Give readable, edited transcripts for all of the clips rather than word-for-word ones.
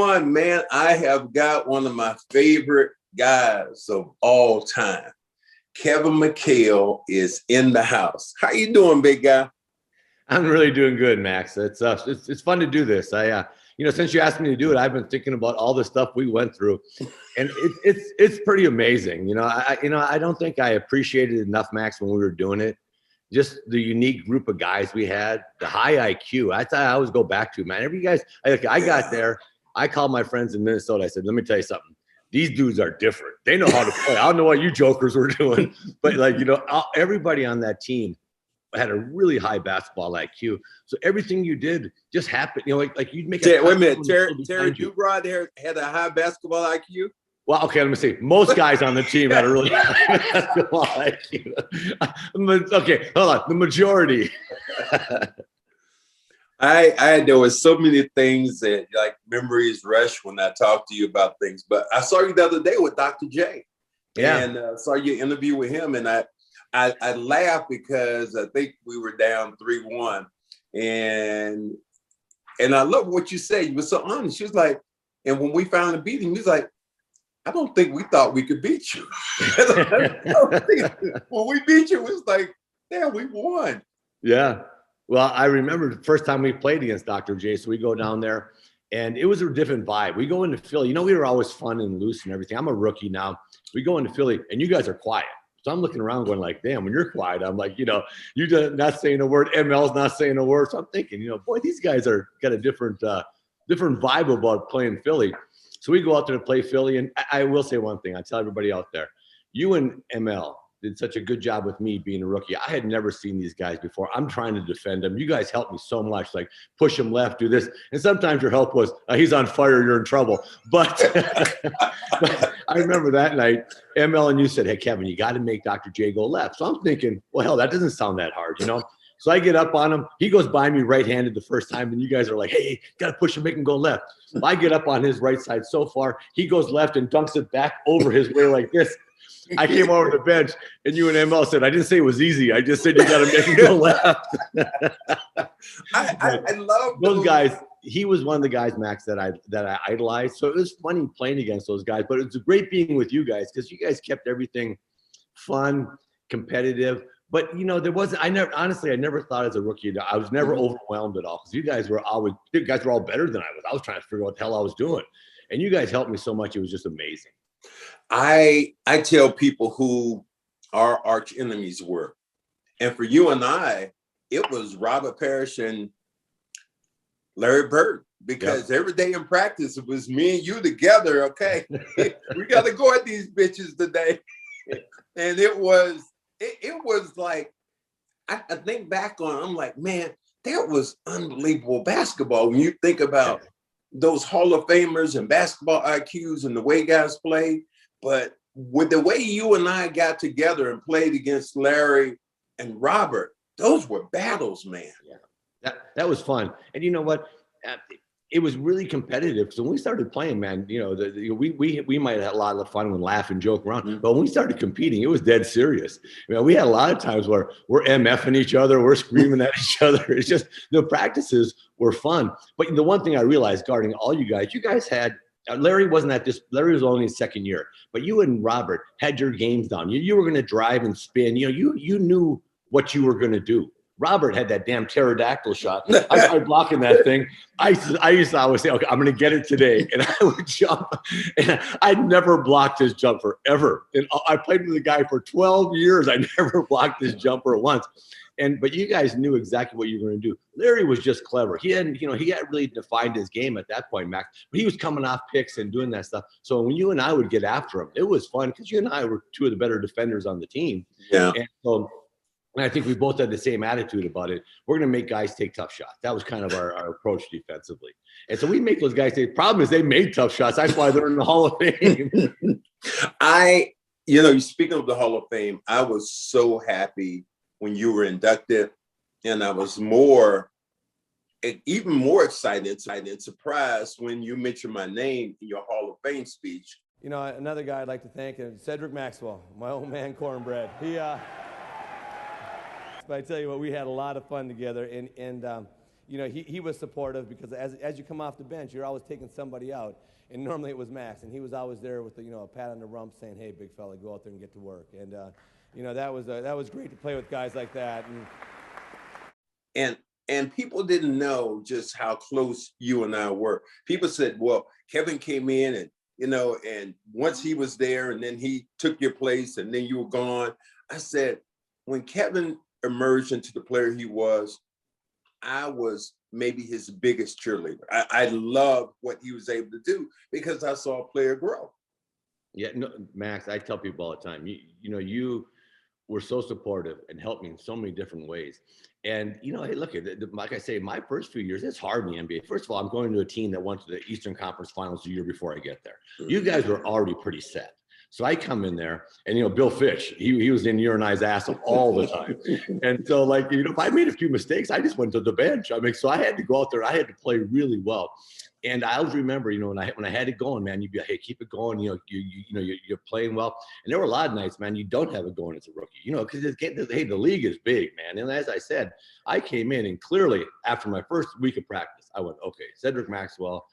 Man, I have got one of my favorite guys of all time. Kevin McHale is in the house. How you doing, big guy? I'm really doing good, Max. It's fun to do this. Since you asked me to do it, I've been thinking about all the stuff we went through, and it's pretty amazing. I don't think I appreciated enough, Max, when we were doing it. Just the unique group of guys we had, the high IQ. I always go back to, man. Every guys, I got there. I called my friends in Minnesota. I said, let me tell you something. These dudes are different. They know how to play. I don't know what you jokers were doing, but everybody on that team had a really high basketball IQ. So everything you did just happened. Like you'd make wait a minute. Terry Dubrod had a high basketball IQ? Well, okay, let me see. Most guys on the team had a really high basketball IQ. Okay, hold on. The majority. There was so many things that like memories rush when I talk to you about things. But I saw you the other day with Dr. J. Yeah. And saw your interview with him. And I laughed because I think we were down 3-1. And I love what you said. You were so honest. She was like, and when we finally beat him, he was like, I don't think we thought we could beat you. When we beat you, it was like, yeah, we won. Yeah. Well, I remember the first time we played against Dr. J. So we go down there, and it was a different vibe. We go into Philly. We were always fun and loose and everything. I'm a rookie now. We go into Philly, and you guys are quiet. So I'm looking around going like, damn, when you're quiet, I'm like, you're not saying a word. ML's not saying a word. So I'm thinking, boy, these guys are got a different vibe about playing Philly. So we go out there to play Philly. And I will say one thing. I tell everybody out there, you and ML did such a good job with me being a rookie. I had never seen these guys before. I'm trying to defend them. You guys helped me so much, like push him left, do this. And sometimes your help was, he's on fire, you're in trouble. But, but I remember that night, ML and you said, hey, Kevin, you got to make Dr. J go left. So I'm thinking, well, hell, that doesn't sound that hard, So I get up on him. He goes by me right-handed the first time, and you guys are like, hey, got to push him, make him go left. I get up on his right side so far. He goes left and dunks it back over his way like this. I came over the bench, and you and ML said, I didn't say it was easy. I just said you got to make him go left. I love those guys. He was one of the guys, Max, that I idolized. So it was funny playing against those guys, but it's great being with you guys because you guys kept everything fun, competitive. But there wasn't. I never thought as a rookie. I was never overwhelmed at all because you guys were all better than I was. I was trying to figure out what the hell I was doing, and you guys helped me so much. It was just amazing. I tell people who our arch enemies were, and for you and I, it was Robert Parrish and Larry Bird, because every day in practice it was me and you together. Okay, we got to go at these bitches today, and it was like I think back on. I'm like, man, that was unbelievable basketball when you think about those Hall of Famers and basketball IQs and the way guys played. But with the way you and I got together and played against Larry and Robert, those were battles, man. Yeah, that was fun. And you know what? It was really competitive. So when we started playing, man, we might have had a lot of fun and laugh and joke around. But when we started competing, it was dead serious. We had a lot of times where we're MFing each other, we're screaming at each other. It's just the practices were fun. But the one thing I realized guarding all you guys had. Larry wasn't at this. Larry was only his second year, but you and Robert had your games down. You were going to drive and spin. You knew what you were going to do. Robert had that damn pterodactyl shot. I started blocking that thing. I used to always say, okay, I'm going to get it today. And I would jump. And I'd never blocked his jumper ever. And I played with the guy for 12 years. I never blocked his jumper once. But you guys knew exactly what you were going to do. Larry was just clever. He hadn't really defined his game at that point, Max. But he was coming off picks and doing that stuff. So when you and I would get after him, it was fun because you and I were two of the better defenders on the team. Yeah. And I think we both had the same attitude about it. We're going to make guys take tough shots. That was kind of our approach defensively. And so we make those guys take. Problem is they made tough shots. That's why they're in the Hall of Fame. Speaking of the Hall of Fame, I was so happy when you were inducted, and I was even more excited and surprised when you mentioned my name in your Hall of Fame speech. Another guy I'd like to thank is Cedric Maxwell, my old man Cornbread. But I tell you what, we had a lot of fun together, and you know, he was supportive because as you come off the bench, you're always taking somebody out. And normally it was Max, and he was always there with the, you know, a pat on the rump saying, "Hey, big fella, go out there and get to work." And you know, that was great to play with guys like that. And people didn't know just how close you and I were. People said, "Well, Kevin came in and, you know, and once he was there and then he took your place and then you were gone." I said, when Kevin emerged into the player he was, I was maybe his biggest cheerleader. I loved what he was able to do because I saw a player grow. Yeah, no, Max, I tell people all the time, you know, you were so supportive and helped me in so many different ways. And, you know, hey, look, like I say, my first few years, it's hard in the NBA. First of all, I'm going to a team that went to the Eastern Conference Finals the year before I get there. You guys were already pretty set. So I come in there and, you know, Bill Fish, he was in your and I's ass all the time. And so, like, you know, if I made a few mistakes, I just went to the bench. I mean, so I had to go out there. I had to play really well. And I always remember, you know, when I had it going, man, you'd be like, "Hey, keep it going. You know, you're playing well." And there were a lot of nights, man, you don't have it going as a rookie, you know, because hey, the league is big, man. And as I said, I came in and clearly after my first week of practice, I went, okay, Cedric Maxwell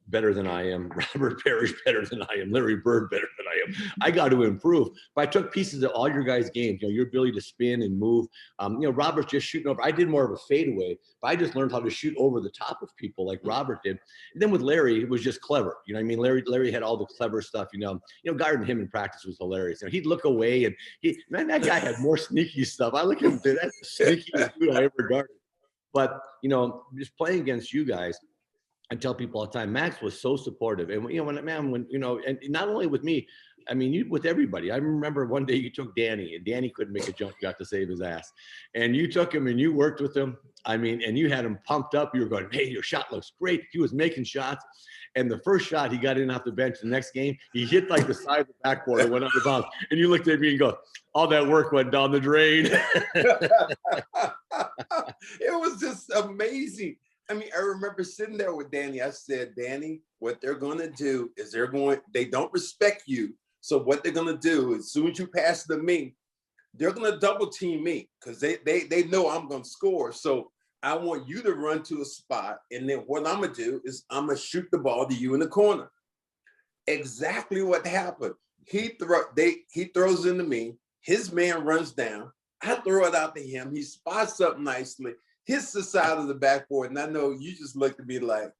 better than I am, Robert Parrish better than I am, Larry Bird better than I am. I got to improve. But I took pieces of all your guys' games, you know, your ability to spin and move. You know, Robert's just shooting over. I did more of a fadeaway, but I just learned how to shoot over the top of people like Robert did. And then with Larry, it was just clever. You know what I mean? Larry had all the clever stuff, you know, guarding him in practice was hilarious. You know, he'd look away and man, that guy had more sneaky stuff. I look at him, dude, that's the sneakiest dude I ever guarded. But, you know, just playing against you guys, I tell people all the time, Max was so supportive. And, you know, when you know, and not only with me, I mean, you with everybody. I remember one day you took Danny, and Danny couldn't make a jump, got to save his ass. And you took him and you worked with him. I mean, and you had him pumped up. You were going, "Hey, your shot looks great." He was making shots. And the first shot, he got in off the bench. The next game, he hit like the side of the backboard and went out of bounds. And you looked at me and go, "All that work went down the drain." It was just amazing. I mean, I remember sitting there with Danny. I said, "Danny, what they're going to do is they don't respect you. So what they're going to do, as soon as you pass to me, they're going to double team me because they know I'm going to score. So I want you to run to a spot. And then what I'm going to do is I'm going to shoot the ball to you in the corner." Exactly what happened. He throws into me. His man runs down. I throw it out to him. He spots up nicely, hits the side of the backboard. And I know you just looked at me like,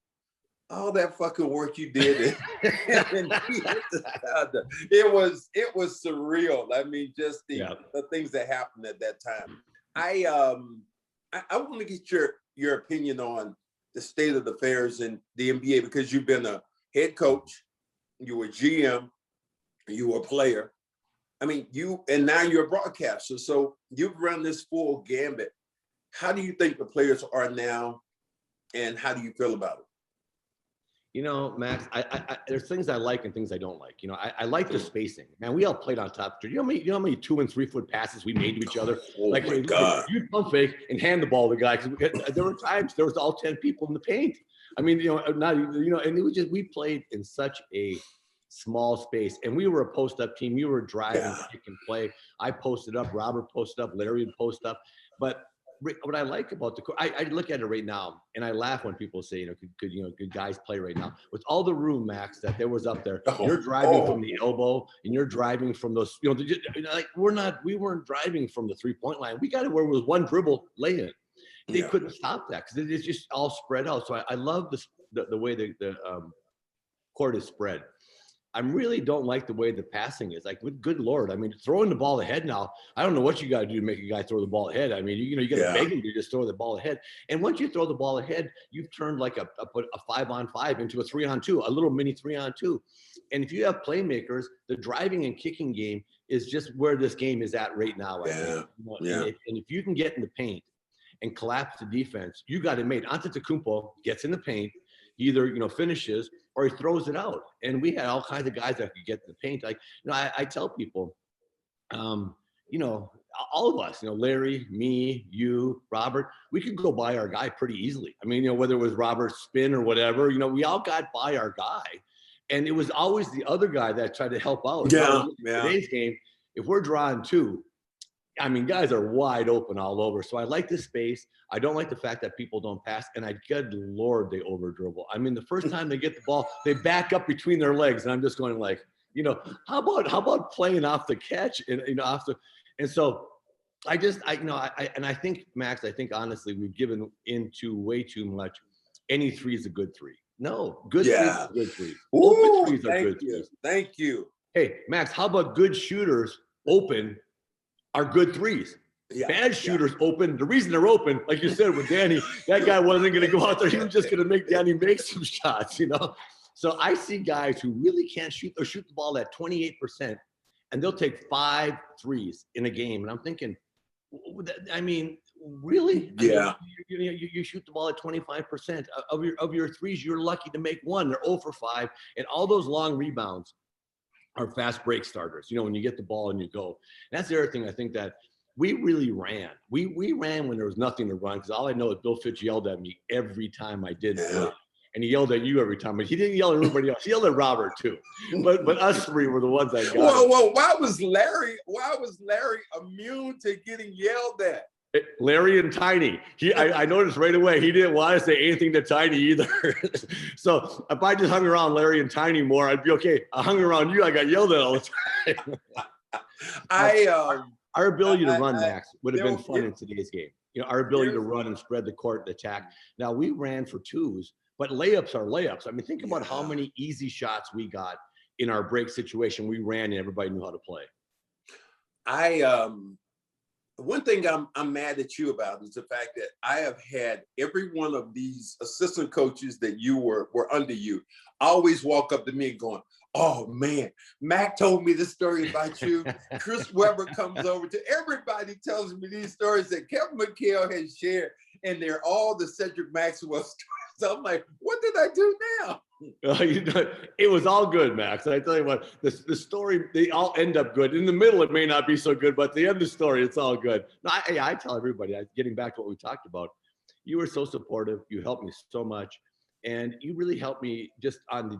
all that fucking work you did. And he hit the side. It was surreal. I mean, just the things that happened at that time. I want to get your opinion on the state of affairs in the NBA, because you've been a head coach, you were GM, you were a player. I mean, and now you're a broadcaster. So you've run this full gambit. How do you think the players are now, and how do you feel about it? You know, Max, there's things I like and things I don't like. You know, I like the spacing. Man, we all played on top. You know how many 2- and 3-foot passes we made to each other? Oh like, my God. You pump fake and hand the ball to the guy. Because there were times there was all 10 people in the paint. I mean, you know, and it was just, we played in such a small space, and we were a post-up team. You were driving, kick and play. I posted up, Robert posted up, Larry would post up. But what I like about I look at it right now, and I laugh when people say, could guys play right now? With all the room, Max, that there was up there, you're driving from the elbow, and you're driving from those, like we weren't driving from the 3-point line. We got it where it was one dribble lay in. They couldn't stop that because it's just all spread out. So I love the way the court is spread. I really don't like the way the passing is. Like, good Lord, I mean, throwing the ball ahead now, I don't know what you got to do to make a guy throw the ball ahead. I mean, you got to beg him to just throw the ball ahead. And once you throw the ball ahead, you've turned like a 5-on-5 into a 3-on-2, a little mini 3-on-2. And if you have playmakers, the driving and kicking game is just where this game is at right now. And if you can get in the paint and collapse the defense, you got it made. Antetokounmpo gets in the paint, either finishes or he throws it out. And we had all kinds of guys that could get the paint. Like, I tell people, all of us, Larry, me, you, Robert, we could go by our guy pretty easily. I mean, whether it was Robert's spin or whatever, we all got by our guy. And it was always the other guy that tried to help out. Today's game, if we're drawing 2, I mean, guys are wide open all over. So I like the space. I don't like the fact that people don't pass. And good Lord, they over dribble. I mean, the first time they get the ball, they back up between their legs. And I'm just going like, how about playing off the catch and, and so I think, Max, I think honestly, we've given into way too much. Any three is a good three. No, good threes are good threes. Open threes are good threes. Thank you. Hey, Max, how about good shooters open are good threes? Bad shooters open. The reason they're open, like you said with Danny, that guy wasn't going to go out there. He was just going to make Danny make some shots, So I see guys who really can't shoot or shoot the ball at 28%, and they'll take 5 threes in a game. And I'm thinking, I mean, really? Yeah. I mean, you shoot the ball at 25% of your threes. You're lucky to make one. They're 0 for 5, and all those long rebounds are fast break starters. When you get the ball and you go. And that's the other thing I think that we really ran. We ran when there was nothing to run, because all I know is Bill Fitch yelled at me every time I did it. And he yelled at you every time, but he didn't yell at everybody else. He yelled at Robert too. But us three were the ones that got it. Well, why was Larry immune to getting yelled at? Larry and Tiny. I noticed right away he didn't want to say anything to Tiny either. So if I just hung around Larry and Tiny more, I'd be okay. I hung around you, I got yelled at all the time. Our ability to run, Max, would have been fun in today's game. Our ability to run and spread the court and attack. Now we ran for 2s, but layups are layups. I mean, think about how many easy shots we got in our break situation. We ran and everybody knew how to play. One thing I'm mad at you about is the fact that I have had every one of these assistant coaches that you were under you always walk up to me and going, "Oh man, Mac told me this story about you." Chris Webber comes over to everybody, tells me these stories that Kevin McHale has shared, and they're all the Cedric Maxwell stories. So I'm like, what did I do now? It was all good, Max. I tell you what, the story, they all end up good. In the middle, it may not be so good, but at the end of the story, it's all good. No, I tell everybody, getting back to what we talked about, you were so supportive. You helped me so much. And you really helped me just on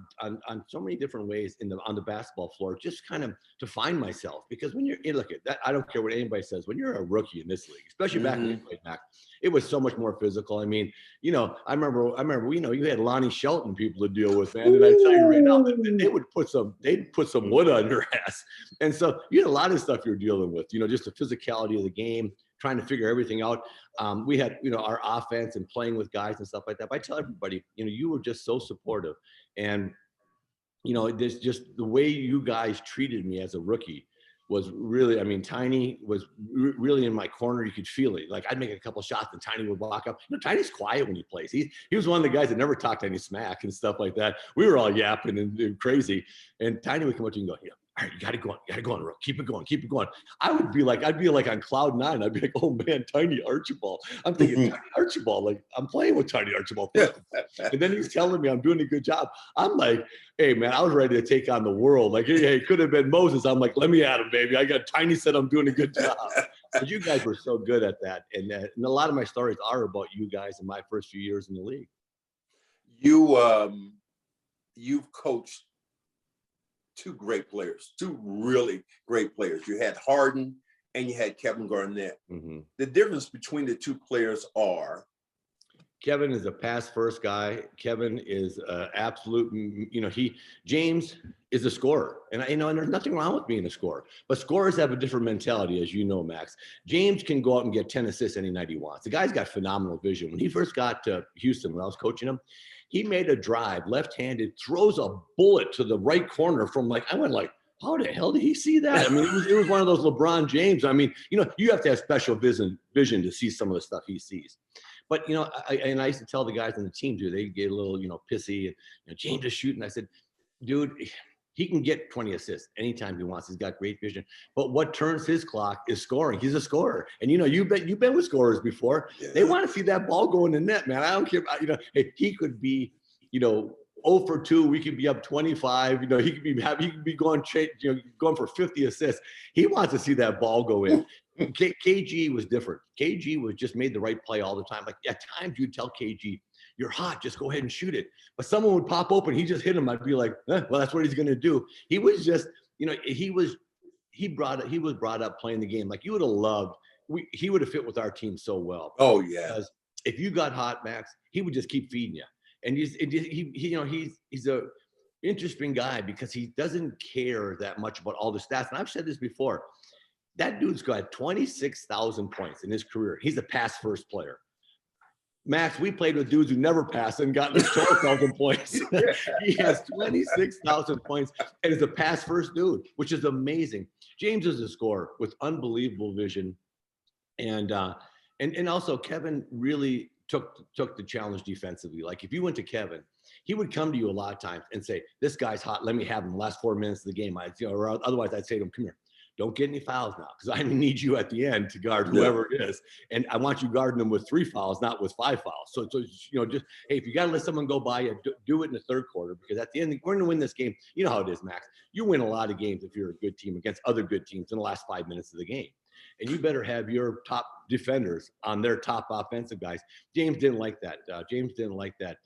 so many different ways on the basketball floor, just kind of to find myself. Because when look at that, I don't care what anybody says, when you're a rookie in this league, especially back when you played back, it was so much more physical. I mean, I remember, you had Lonnie Shelton people to deal with, man. And I tell you right now, they'd put some wood on your ass. And so you had a lot of stuff you're dealing with, just the physicality of the game, trying to figure everything out. We had, our offense and playing with guys and stuff like that. But I tell everybody, you were just so supportive. And, there's just the way you guys treated me as a rookie was really, I mean, Tiny was really in my corner. You could feel it. Like I'd make a couple shots and Tiny would walk up. Tiny's quiet when he plays. He was one of the guys that never talked any smack and stuff like that. We were all yapping and crazy. And Tiny would come up to you and go, all right, you gotta go on, keep it going. I'd be like on cloud 9. I'd be like, oh man, Tiny Archibald. I'm thinking Tiny Archibald, like I'm playing with Tiny Archibald. And then he's telling me I'm doing a good job. I'm like, hey man, I was ready to take on the world. Like, hey, it could have been Moses. I'm like, let me at him, baby. I got Tiny said I'm doing a good job. But you guys were so good at that. And a lot of my stories are about you guys in my first few years in the league. You've coached 2 great players, 2 really great players. You had Harden and you had Kevin Garnett. Mm-hmm. The difference between the 2 players are? Kevin is a pass first guy. Kevin is absolute, James is a scorer. And and there's nothing wrong with being a scorer, but scorers have a different mentality, as you know, Max. James can go out and get 10 assists any night he wants. The guy's got phenomenal vision. When he first got to Houston, when I was coaching him, he made a drive, left-handed, throws a bullet to the right corner from I went like, how the hell did he see that? I mean, it was one of those LeBron James. I mean, you have to have special vision to see some of the stuff he sees. But, I used to tell the guys on the team, too, they get a little, pissy. And, James is shooting. I said, dude, he can get 20 assists anytime he wants. He's got great vision. But what turns his clock is scoring. He's a scorer. And, you've been with scorers before. Yeah. They want to see that ball go in the net, man. I don't care. He could be, 0 for 2. We could be up 25. He could be going for 50 assists. He wants to see that ball go in. KG was different. KG was just made the right play all the time. Like at times you'd tell KG, you're hot, just go ahead and shoot it. But someone would pop open, he just hit him. I'd be like, well, that's what he's going to do. He was just, he was he was brought up playing the game. Like you would have loved, he would have fit with our team so well. Oh yeah. Because if you got hot, Max, he would just keep feeding you. And he's a interesting guy because he doesn't care that much about all the stats. And I've said this before. That dude's got 26,000 points in his career. He's a pass first player. Max, we played with dudes who never passed and got 12,000 points. He has 26,000 points and is a pass first dude, which is amazing. James is a scorer with unbelievable vision. And also Kevin really took the challenge defensively. Like if you went to Kevin, he would come to you a lot of times and say, this guy's hot. Let me have him the last 4 minutes of the game. Or otherwise I'd say to him, come here. Don't get any fouls now because I need you at the end to guard whoever it is. And I want you guarding them with 3 fouls, not with 5 fouls. So just, hey, if you got to let someone go by you, do it in the third quarter because at the end, we're going to win this game. You know how it is, Max. You win a lot of games if you're a good team against other good teams in the last 5 minutes of the game. And you better have your top defenders on their top offensive guys. James didn't like that. James didn't like that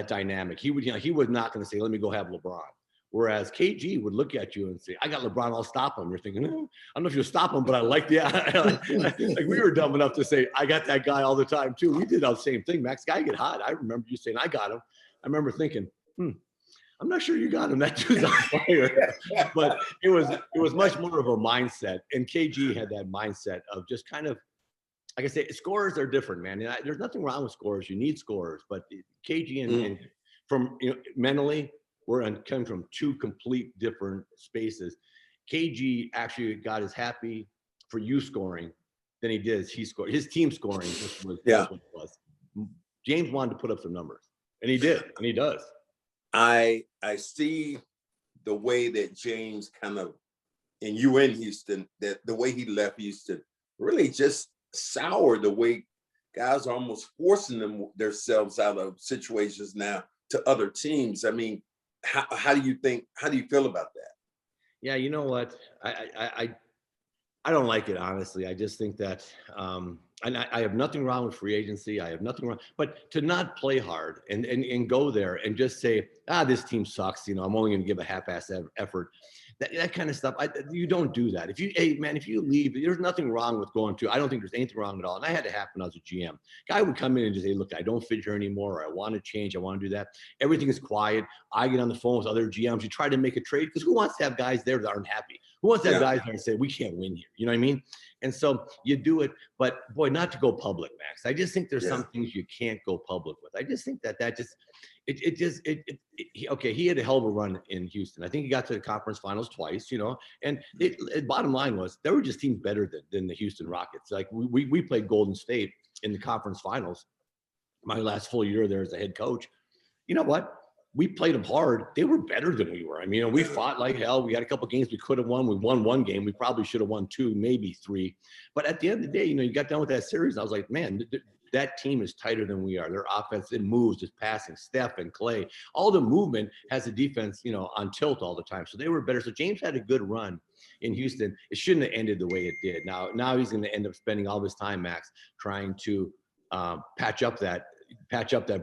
dynamic. He was not going to say, let me go have LeBron. Whereas KG would look at you and say, I got LeBron, I'll stop him. You're thinking, I don't know if you'll stop him, but I like the, like we were dumb enough to say, I got that guy all the time too. We did the same thing. Max, guy get hot. I remember you saying, I got him. I remember thinking, I'm not sure you got him. That dude's on fire. But it was much more of a mindset. And KG had that mindset of just kind of, like I say, scorers are different, man. And there's nothing wrong with scorers. You need scorers. But KG and from mentally, we're coming from 2 complete different spaces. KG actually got as happy for you scoring than he did he scored. His team scoring just was what it was. James wanted to put up some numbers, and he did, and he does. I see the way that James kind of, and you in Houston, that the way he left Houston really just soured the way guys are almost forcing themselves out of situations now to other teams. I mean, how do you feel about that? Yeah, you know what? I don't like it, honestly. I just think that, and I have nothing wrong with free agency. I have nothing wrong, but to not play hard and go there and just say, this team sucks. I'm only going to give a half-ass effort. That kind of stuff. You don't do that. If you leave, there's nothing wrong with going to. I don't think there's anything wrong at all. And I had to happen when I was a GM. Guy would come in and just say, look, I don't fit here anymore. Or I want to change. I want to do that. Everything is quiet. I get on the phone with other GMs. You try to make a trade because who wants to have guys there that aren't happy? Who wants to have guys there and say, we can't win here? You know what I mean? And so you do it, but boy, not to go public, Max. I just think there's some things you can't go public with. I just think that just, he had a hell of a run in Houston. I think he got to the conference finals twice, and bottom line was there were just teams better than the Houston Rockets. Like we played Golden State in the conference finals. My last full year there as a head coach. You know what? We played them hard. They were better than we were. I mean, we fought like hell. We had a couple of games we could have won. We won 1 game. We probably should have won 2, maybe 3. But at the end of the day, you got done with that series. I was like, man, that team is tighter than we are. Their offense, it moves, just passing. Steph and Clay, all the movement has the defense, on tilt all the time. So they were better. So James had a good run in Houston. It shouldn't have ended the way it did. Now he's going to end up spending all his time, Max, trying to patch up that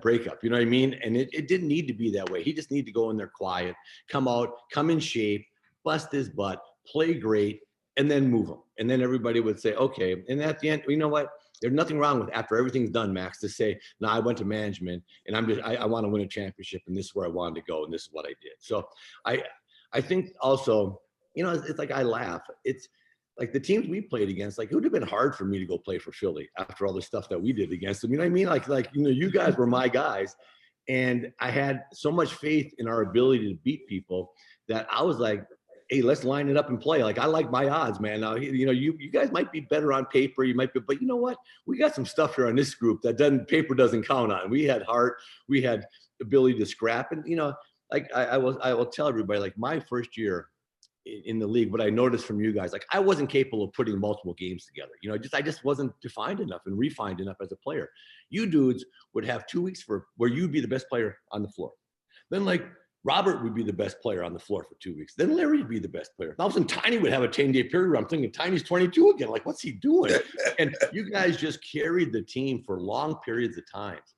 breakup. You know what I mean? And it didn't need to be that way. He just needed to go in there quiet, come out, come in shape, bust his butt, play great, and then move him. And then everybody would say, okay. And at the end, you know what? There's nothing wrong with after everything's done, Max, to say, no, I went to management and I want to win a championship and this is where I wanted to go and this is what I did. So I think also, it's like I laugh. It's like the teams we played against, like it would have been hard for me to go play for Philly after all the stuff that we did against them. You know what I mean? Like you guys were my guys. And I had so much faith in our ability to beat people that I was like, hey, let's line it up and play. Like, I like my odds, man. Now, you guys might be better on paper. You might be, but you know what? We got some stuff here on this group that paper doesn't count on. We had heart. We had ability to scrap. And, like I will tell everybody, like my first year in the league, what I noticed from you guys, like I wasn't capable of putting multiple games together. I just wasn't defined enough and refined enough as a player. You dudes would have 2 weeks where you'd be the best player on the floor. Then like Robert would be the best player on the floor for 2 weeks. Then Larry would be the best player. All of a sudden Tiny would have a 10-day period where I'm thinking Tiny's 22 again. Like, what's he doing? And you guys just carried the team for long periods of times.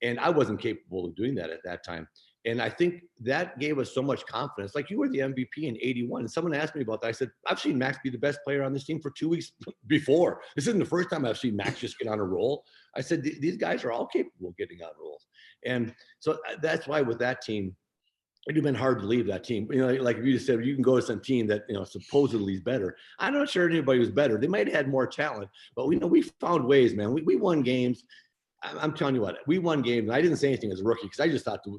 And I wasn't capable of doing that at that time. And I think that gave us so much confidence. Like, you were the MVP in 81. And someone asked me about that. I said, I've seen Max be the best player on this team for 2 weeks before. This isn't the first time I've seen Max just get on a roll. I said, these guys are all capable of getting on rolls. And so that's why with that team, it'd have been hard to leave that team. You know, like if you just said, you can go to some team that, you know, supposedly is better. I'm not sure anybody was better. They might have had more talent, but we found ways, man. We won games. I'm telling you what, we won games. And I didn't say anything as a rookie because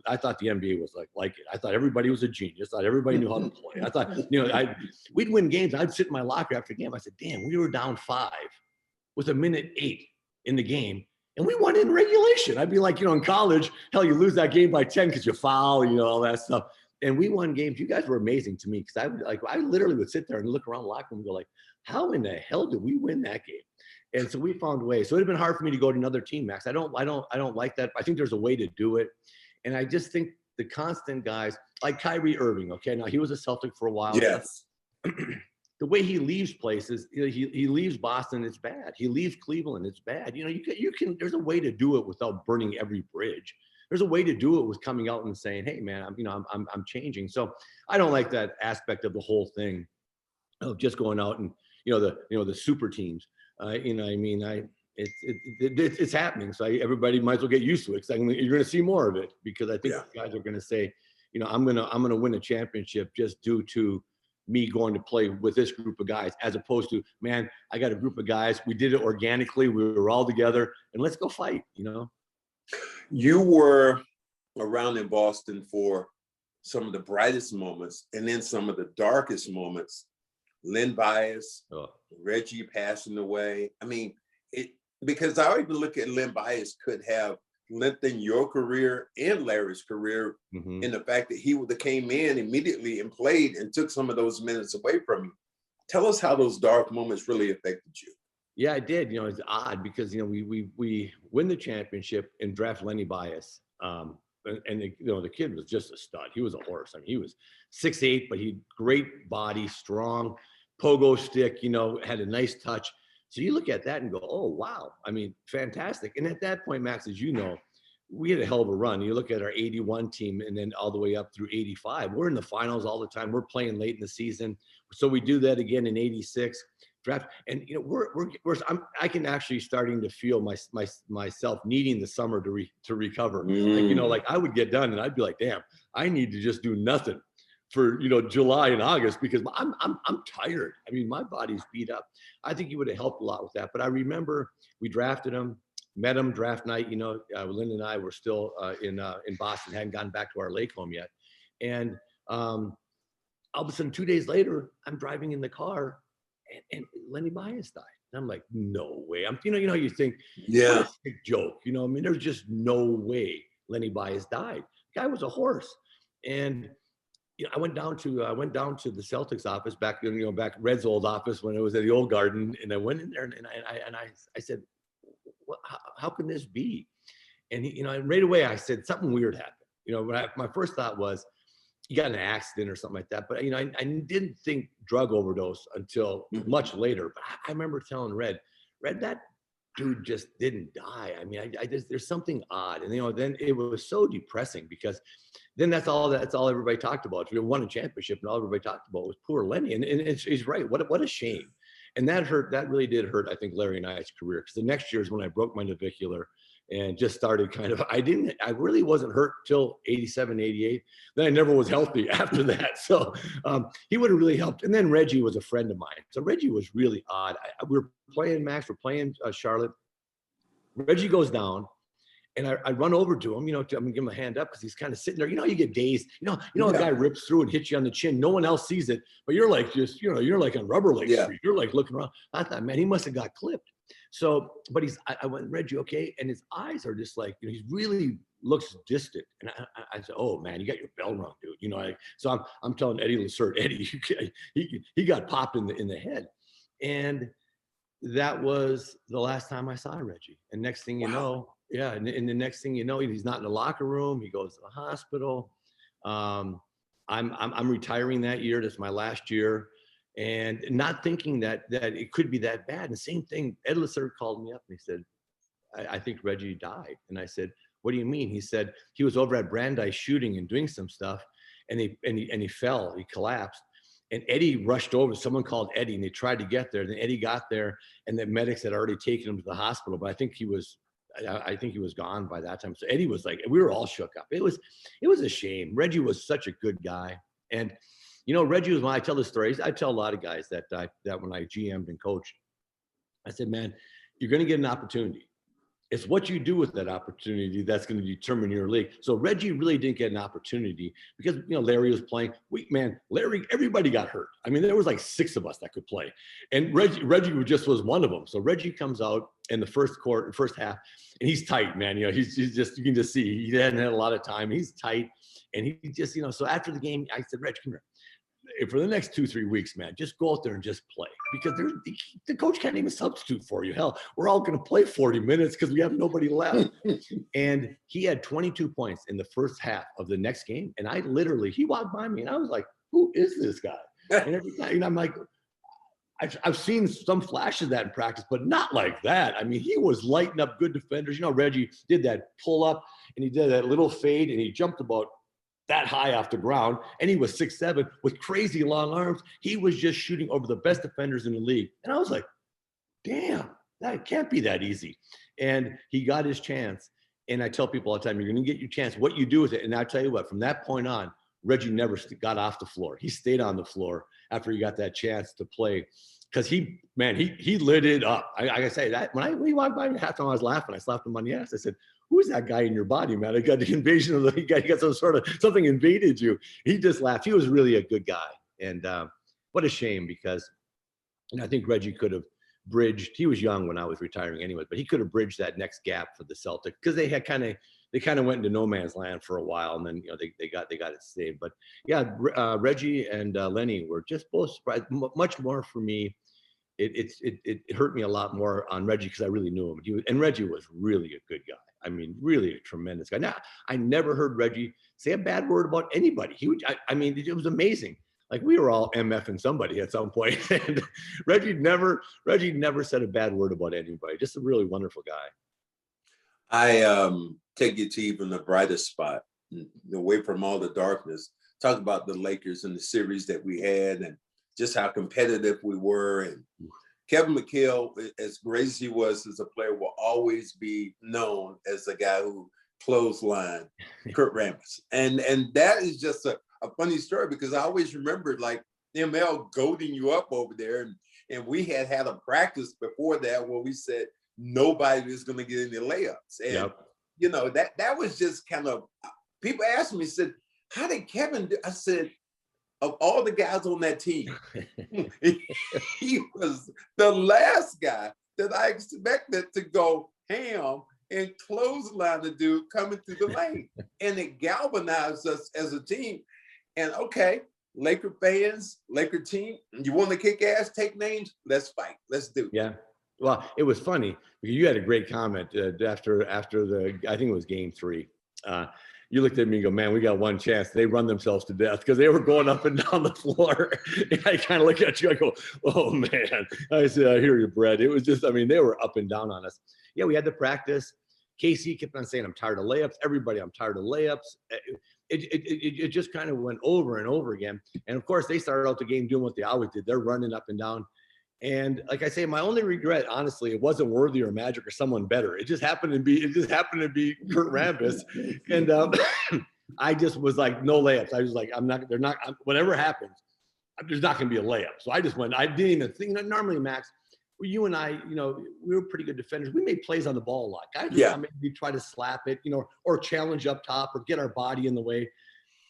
I thought the NBA was like it. I thought everybody was a genius. I thought everybody knew how to play. I thought, you know, we'd win games. I'd sit in my locker after a game. I said, damn, we were down 5 with 1:08 in the game. And we won in regulation. I'd be like, you know, in college, hell, you lose that game by 10 because you foul, you know, all that stuff. And we won games. You guys were amazing to me because I literally would sit there and look around the locker room and go like, how in the hell did we win that game? And so we found ways. So it'd have been hard for me to go to another team, Max. I don't like that. I think there's a way to do it. And I just think the constant guys like Kyrie Irving. Okay, now he was a Celtic for a while. Yes. The way he leaves places, you know, he leaves Boston, it's bad. He leaves Cleveland, it's bad. You know, you can. There's a way to do it without burning every bridge. There's a way to do it with coming out and saying, "Hey, man, I'm changing." So I don't like that aspect of the whole thing of just going out and the super teams. You know, I mean, it's happening. So everybody might as well get used to it because you're going to see more of it because I think guys are going to say, you know, I'm gonna win a championship just due to me going to play with this group of guys, as opposed to, man, I got a group of guys. We did it organically. We were all together, and let's go fight. You know, you were around in Boston for some of the brightest moments, and then some of the darkest moments. Len Bias, Reggie passing away. I mean, because I even look at Len Bias could have lengthened your career and Larry's career in the fact that he came in immediately and played and took some of those minutes away from you. Tell us how those dark moments really affected you. Yeah, I did. You know, it's odd because, you know, we win the championship and draft Lenny Bias. And you know, the kid was just a stud. He was a horse. I mean, he was 6'8", but he great body, strong, pogo stick, you know, had a nice touch. So you look at that and go, oh, wow. I mean, fantastic. And at that point, Max, as you know, we had a hell of a run. You look at our 81 team and then all the way up through 85. We're in the finals all the time. We're playing late in the season. So we do that again in 86 draft. And, you know, I can actually starting to feel myself needing the summer to recover. Like, you know, like I would get done and I'd be like, damn, I need to just do nothing for, you know, July and August because I'm tired. I mean, my body's beat up. I think he would have helped a lot with that. But I remember we drafted him, met him draft night. You know, Lynn and I were still in Boston, hadn't gotten back to our lake home yet. And all of a sudden, 2 days later, I'm driving in the car and Lenny Bias died. And I'm like, no way. You know, you think, yeah, what a sick joke. You know, I mean, there's just no way Lenny Bias died. The guy was a horse. And you know, I went down to the Celtics office back Red's old office when it was at the old Garden, and I went in there and I said, how can this be? And he, you know, and right away I said something weird happened. You know, my first thought was he got in an accident or something like that. But you know, I didn't think drug overdose until much later. But I remember telling Red, that dude just didn't die. I mean, I just, there's something odd. And, you know, then it was so depressing because then that's all everybody talked about. We won a championship and all everybody talked about was poor Lenny. And he's right. What a shame. And that hurt. That really did hurt, I think, Larry and I's career. Because the next year is when I broke my navicular and just started kind of, I really wasn't hurt till 87, 88. Then I never was healthy after that. So he would have really helped. And then Reggie was a friend of mine. So Reggie was really odd. We were playing Max, we're playing Charlotte. Reggie goes down and I run over to him, you know, I'm gonna give him a hand up because he's kind of sitting there. You know, you get dazed. You know, a guy rips through and hits you on the chin. No one else sees it, but you're like just, you know, you're like on Rubber Lake Street. You're like looking around. I thought, man, he must have got clipped. So, but I went, Reggie, okay? And his eyes are just like, you know, he really looks distant. And I said, oh man, you got your bell rung, dude. You know, so I'm telling Eddie Lacerte, Eddie, he got popped in the head. And that was the last time I saw Reggie. And next thing you know, and the next thing you know, he's not in the locker room. He goes to the hospital. I'm retiring that year. That's my last year. And not thinking that it could be that bad. And the same thing, Ed Lacerte called me up and he said, I think Reggie died. And I said, what do you mean? He said he was over at Brandeis shooting and doing some stuff, and he fell, he collapsed. And Eddie rushed over. Someone called Eddie, and they tried to get there. Then Eddie got there, and the medics had already taken him to the hospital. But I think he was gone by that time. So Eddie was like, we were all shook up. It was a shame. Reggie was such a good guy, and Reggie was, when I tell the stories, I tell a lot of guys that when I GM'd and coached, I said, man, you're going to get an opportunity. It's what you do with that opportunity that's going to determine your league. So Reggie really didn't get an opportunity because, Larry was playing. Larry, everybody got hurt. I mean, there was like 6 of us that could play. And Reggie just was one of them. So Reggie comes out in the first half, and he's tight, man. He's just, you can just see he hadn't had a lot of time. He's tight. And he just, so after the game, I said, Reg, come here. For the next 2-3 weeks, man, just go out there and just play, because the coach can't even substitute for you. Hell, we're all going to play 40 minutes because we have nobody left. And he had 22 points in the first half of the next game. And he walked by me and I was like, who is this guy? And every time, I'm like, I've seen some flashes of that in practice, but not like that. I mean, he was lighting up good defenders. Reggie did that pull up and he did that little fade and he jumped about that high off the ground, and he was 6'7" with crazy long arms. He was just shooting over the best defenders in the league. And I was like, damn, that can't be that easy. And he got his chance. And I tell people all the time, you're going to get your chance. What you do with it. And I tell you what, from that point on, Reggie never got off the floor. He stayed on the floor after he got that chance to play, because he lit it up. I say that when he walked by me half time, I was laughing. I slapped him on the ass. I said, who's that guy in your body, man? I got the invasion of you got some sort of, something invaded you. He just laughed. He was really a good guy. And what a shame, because I think Reggie could have bridged. He was young when I was retiring anyway, but he could have bridged that next gap for the Celtics, because they had kind of went into no man's land for a while, and then they got it saved. But yeah, Reggie and Lenny were just both surprised. Much more for me. It hurt me a lot more on Reggie because I really knew him. And Reggie was really a good guy. I mean, really a tremendous guy. Now, I never heard Reggie say a bad word about anybody. I mean, it was amazing. Like, we were all MFing somebody at some point. And Reggie never said a bad word about anybody. Just a really wonderful guy. I take you to even the brightest spot, away from all the darkness. Talk about the Lakers and the series that we had and just how competitive we were. And Kevin McHale, as great as he was as a player, will always be known as the guy who clotheslined Kurt Rambis. And that is just a funny story, because I always remembered like ML goading you up over there. And we had a practice before that where we said nobody was going to get any layups. And, that was just kind of, people asked me, said, how did Kevin do? I said, of all the guys on that team, he was the last guy that I expected to go ham and clothesline the dude coming through the lane. And it galvanized us as a team. And okay, Laker fans, Laker team, you want to kick ass, take names, let's fight, let's do it. Yeah. Well, it was funny because you had a great comment after I think it was game 3. You looked at me and go, man, we got one chance. They run themselves to death because they were going up and down the floor. And I kind of look at you, I go, oh, man. I said, I hear you, Brett. It was just, I mean, they were up and down on us. Yeah, we had to practice. Casey kept on saying, I'm tired of layups. Everybody, I'm tired of layups. It just kind of went over and over again. And, of course, they started out the game doing what they always did. They're running up and down. And like I say, my only regret, honestly, it wasn't Worthy or Magic or someone better. It just happened to be Kurt Rambis. And I just was like, no layups. I was like, whatever happens, there's not going to be a layup. So I just went, I didn't even think. Normally, Max, you and I, we were pretty good defenders. We made plays on the ball a lot. Guys, maybe try to slap it, or challenge up top or get our body in the way.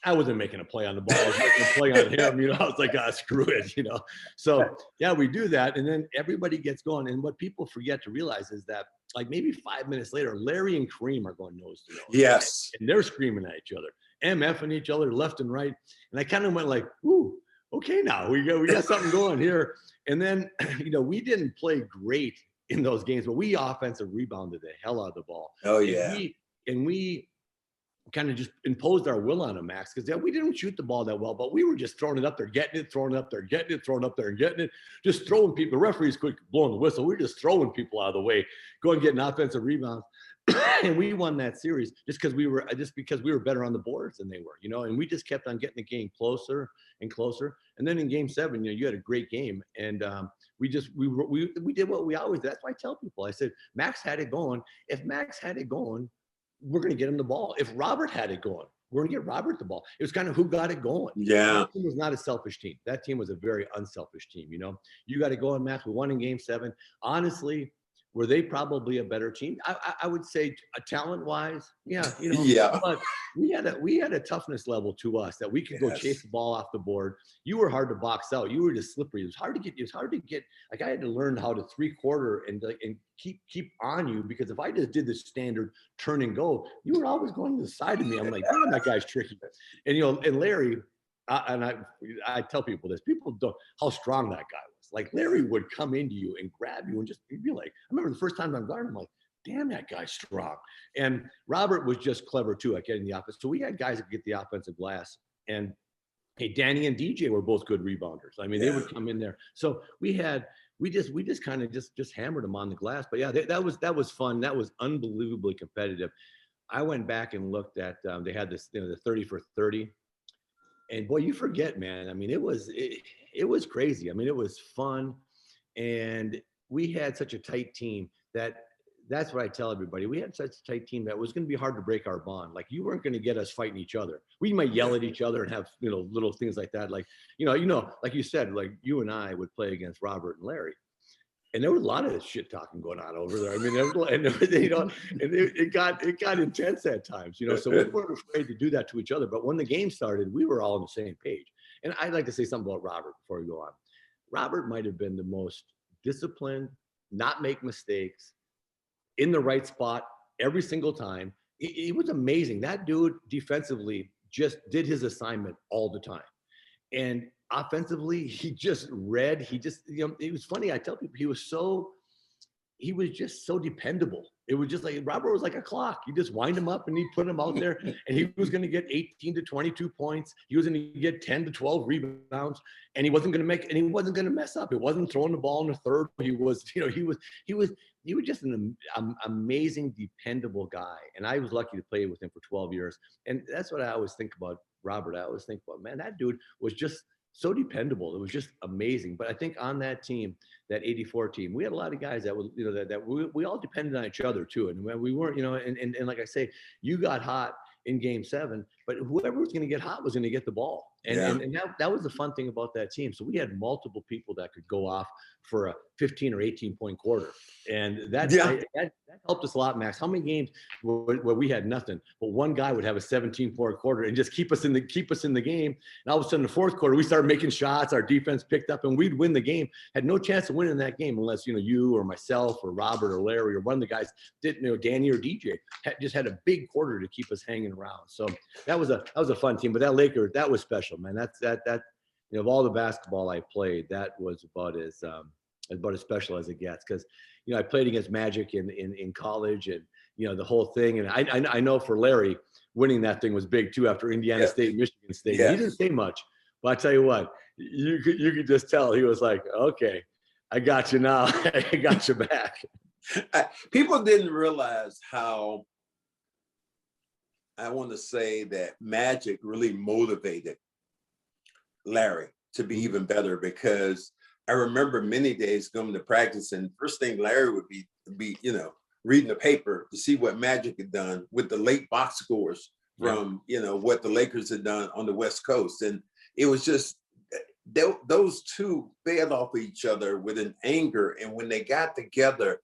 I wasn't making a play on the ball. I was making a play on him. I was like, screw it, So, yeah, we do that. And then everybody gets going. And what people forget to realize is that, like, maybe 5 minutes later, Larry and Kareem are going nose to nose. Yes. And they're screaming at each other, MFing each other left and right. And I kind of went like, ooh, okay, now we got something going here. And then, we didn't play great in those games, but we offensive rebounded the hell out of the ball. Oh, yeah. And we kind of just imposed our will on him, Max, because we didn't shoot the ball that well, but we were just throwing it up there, getting it, throwing it up there, getting it, throwing it up there, and getting it, just throwing people. The referee's quick blowing the whistle. We're just throwing people out of the way, going getting offensive rebounds. and we won that series just because we were better on the boards than they were, you know, and we just kept on getting the game closer and closer. And then in game 7, you know, you had a great game, and we did what we always did. That's why I tell people, I said, Max had it going. If Max had it going, we're going to get him the ball. If Robert had it going, we're going to get Robert the ball. It was kind of who got it going. Yeah. That team was not a selfish team. That team was a very unselfish team, you know. You got to go on, Max. We won in game 7. Honestly, were they probably a better team? I would say talent-wise, yeah, you know. Yeah. But we had a toughness level to us that we could go chase the ball off the board. You were hard to box out. You were just slippery. It was hard to get. Like, I had to learn how to 3-quarter and keep on you, because if I just did the standard turn and go, you were always going to the side of me. I'm like, damn, that guy's tricky. And you know, and Larry, I tell people this. People don't how strong that guy was. Like, Larry would come into you and grab you and just be like, I remember the first time I'm guarding, I'm like, damn, that guy's strong. And Robert was just clever too at getting the offense. So we had guys that could get the offensive glass. And hey, Danny and DJ were both good rebounders. I mean, they would come in there. So we just kind of just hammered them on the glass. But yeah, that was fun. That was unbelievably competitive. I went back and looked at they had this, you know, the 30 for 30. And boy, you forget, man. I mean, it was crazy. I mean, it was fun, and we had such a tight team that's what I tell everybody. We had such a tight team that it was going to be hard to break our bond. Like, you weren't going to get us fighting each other. We might yell at each other and have, you know, little things like that. Like, you know, like you said, like you and I would play against Robert and Larry. And there was a lot of shit talking going on over there. I mean, you know, and it got intense at times, you know. So we weren't afraid to do that to each other. But when the game started, we were all on the same page. And I'd like to say something about Robert before we go on. Robert might have been the most disciplined, not make mistakes, in the right spot every single time. It was amazing. That dude defensively just did his assignment all the time. And offensively, he just, you know, it was funny. I tell people he was just so dependable. It was just like, Robert was like a clock. You just wind him up and he put him out there, and he was going to get 18 to 22 points. He was going to get 10 to 12 rebounds, and he wasn't going to mess up. It wasn't throwing the ball in the third. He was just an amazing, dependable guy. And I was lucky to play with him for 12 years. And that's what I always think about Robert. I always think about, man, that dude was just so dependable. It was just amazing. But I think on that team, that 84 team, we had a lot of guys that was, you know, that we all depended on each other too. And when we weren't, you know, and like I say, you got hot in game 7, but whoever was going to get hot was going to get the ball. And that was the fun thing about that team. So we had multiple people that could go off for a 15 or 18 point quarter. And that helped us a lot, Max. How many games where we had nothing, but one guy would have a 17-point quarter and just keep us in the game. And all of a sudden, the fourth quarter, we started making shots. Our defense picked up, and we'd win the game. Had no chance of winning that game unless, you know, you or myself or Robert or Larry or one of the guys didn't, you know, Danny or DJ just had a big quarter to keep us hanging around. So that was a fun team. But that Lakers, that was special, man. That you know, of all the basketball I played, that was about as special as it gets. Because, you know, I played against Magic in college, and, you know, the whole thing. And I know for Larry, winning that thing was big too after Indiana State, Michigan State. He didn't say much, but I tell you what, you could just tell he was like, okay, I got you now. I got you back. People didn't realize how, I want to say, that Magic really motivated Larry to be even better, because I remember many days going to practice, and first thing Larry would be, you know, reading the paper to see what Magic had done with the late box scores from, you know, what the Lakers had done on the West Coast. And it was just, those two fed off of each other with an anger. And when they got together,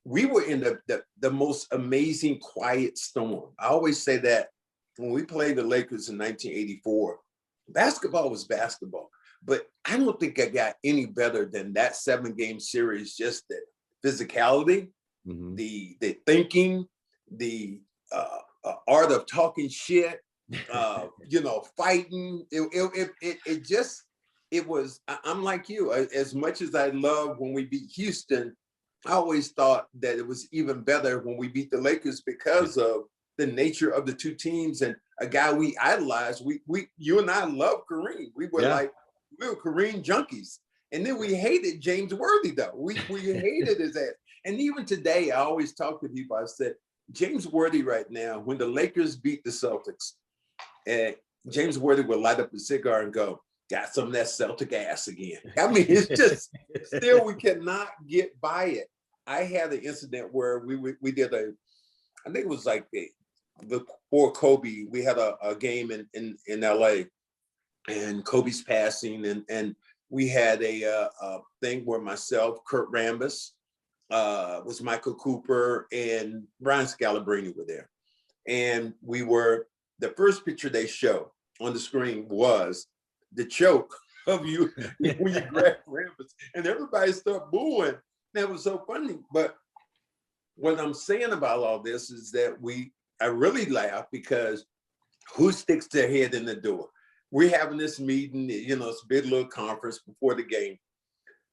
we were in the most amazing quiet storm. I always say that when we played the Lakers in 1984, basketball was basketball, but I don't think I got any better than that 7-game series. Just the physicality, the thinking, the art of talking shit, you know, fighting. It was, I'm like you, as much as I love when we beat Houston, I always thought that it was even better when we beat the Lakers because of the nature of the two teams and a guy we idolized. You and I love Kareem. We were Kareem junkies. And then we hated James Worthy, though. We hated his ass. And even today, I always talk to people. I said, James Worthy right now, when the Lakers beat the Celtics, and James Worthy would light up a cigar and go, got some of that Celtic ass again. I mean, it's just, still we cannot get by it. I had an incident where we did I think it was like before Kobe, we had a game in LA, and Kobe's passing, and we had a thing where myself, Kurt Rambis, was Michael Cooper, and Brian Scalabrine were there. And the first picture they show on the screen was the choke of you when you grab Rambis, and everybody started booing. That was so funny. But what I'm saying about all this is that I really laugh because who sticks their head in the door? We're having this meeting, it's a big little conference before the game.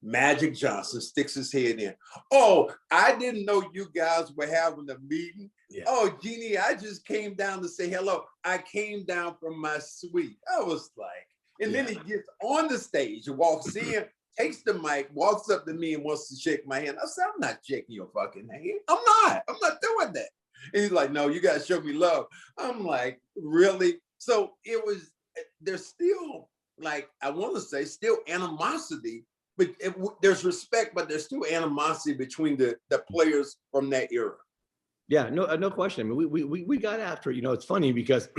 Magic Johnson sticks his head in. Oh, I didn't know you guys were having a meeting. Yeah. Oh, Jeannie, I just came down to say hello. I came down from my suite. I was like, and then he gets on the stage and walks in, takes the mic, walks up to me and wants to shake my hand. I said, I'm not shaking your fucking hand. I'm not doing that. And he's like, no, you got to show me love. I'm like, really? So there's still, like, I want to say still animosity, but there's respect, but there's still animosity between the players from that era. Yeah, no question. I mean, we got after it. It's funny because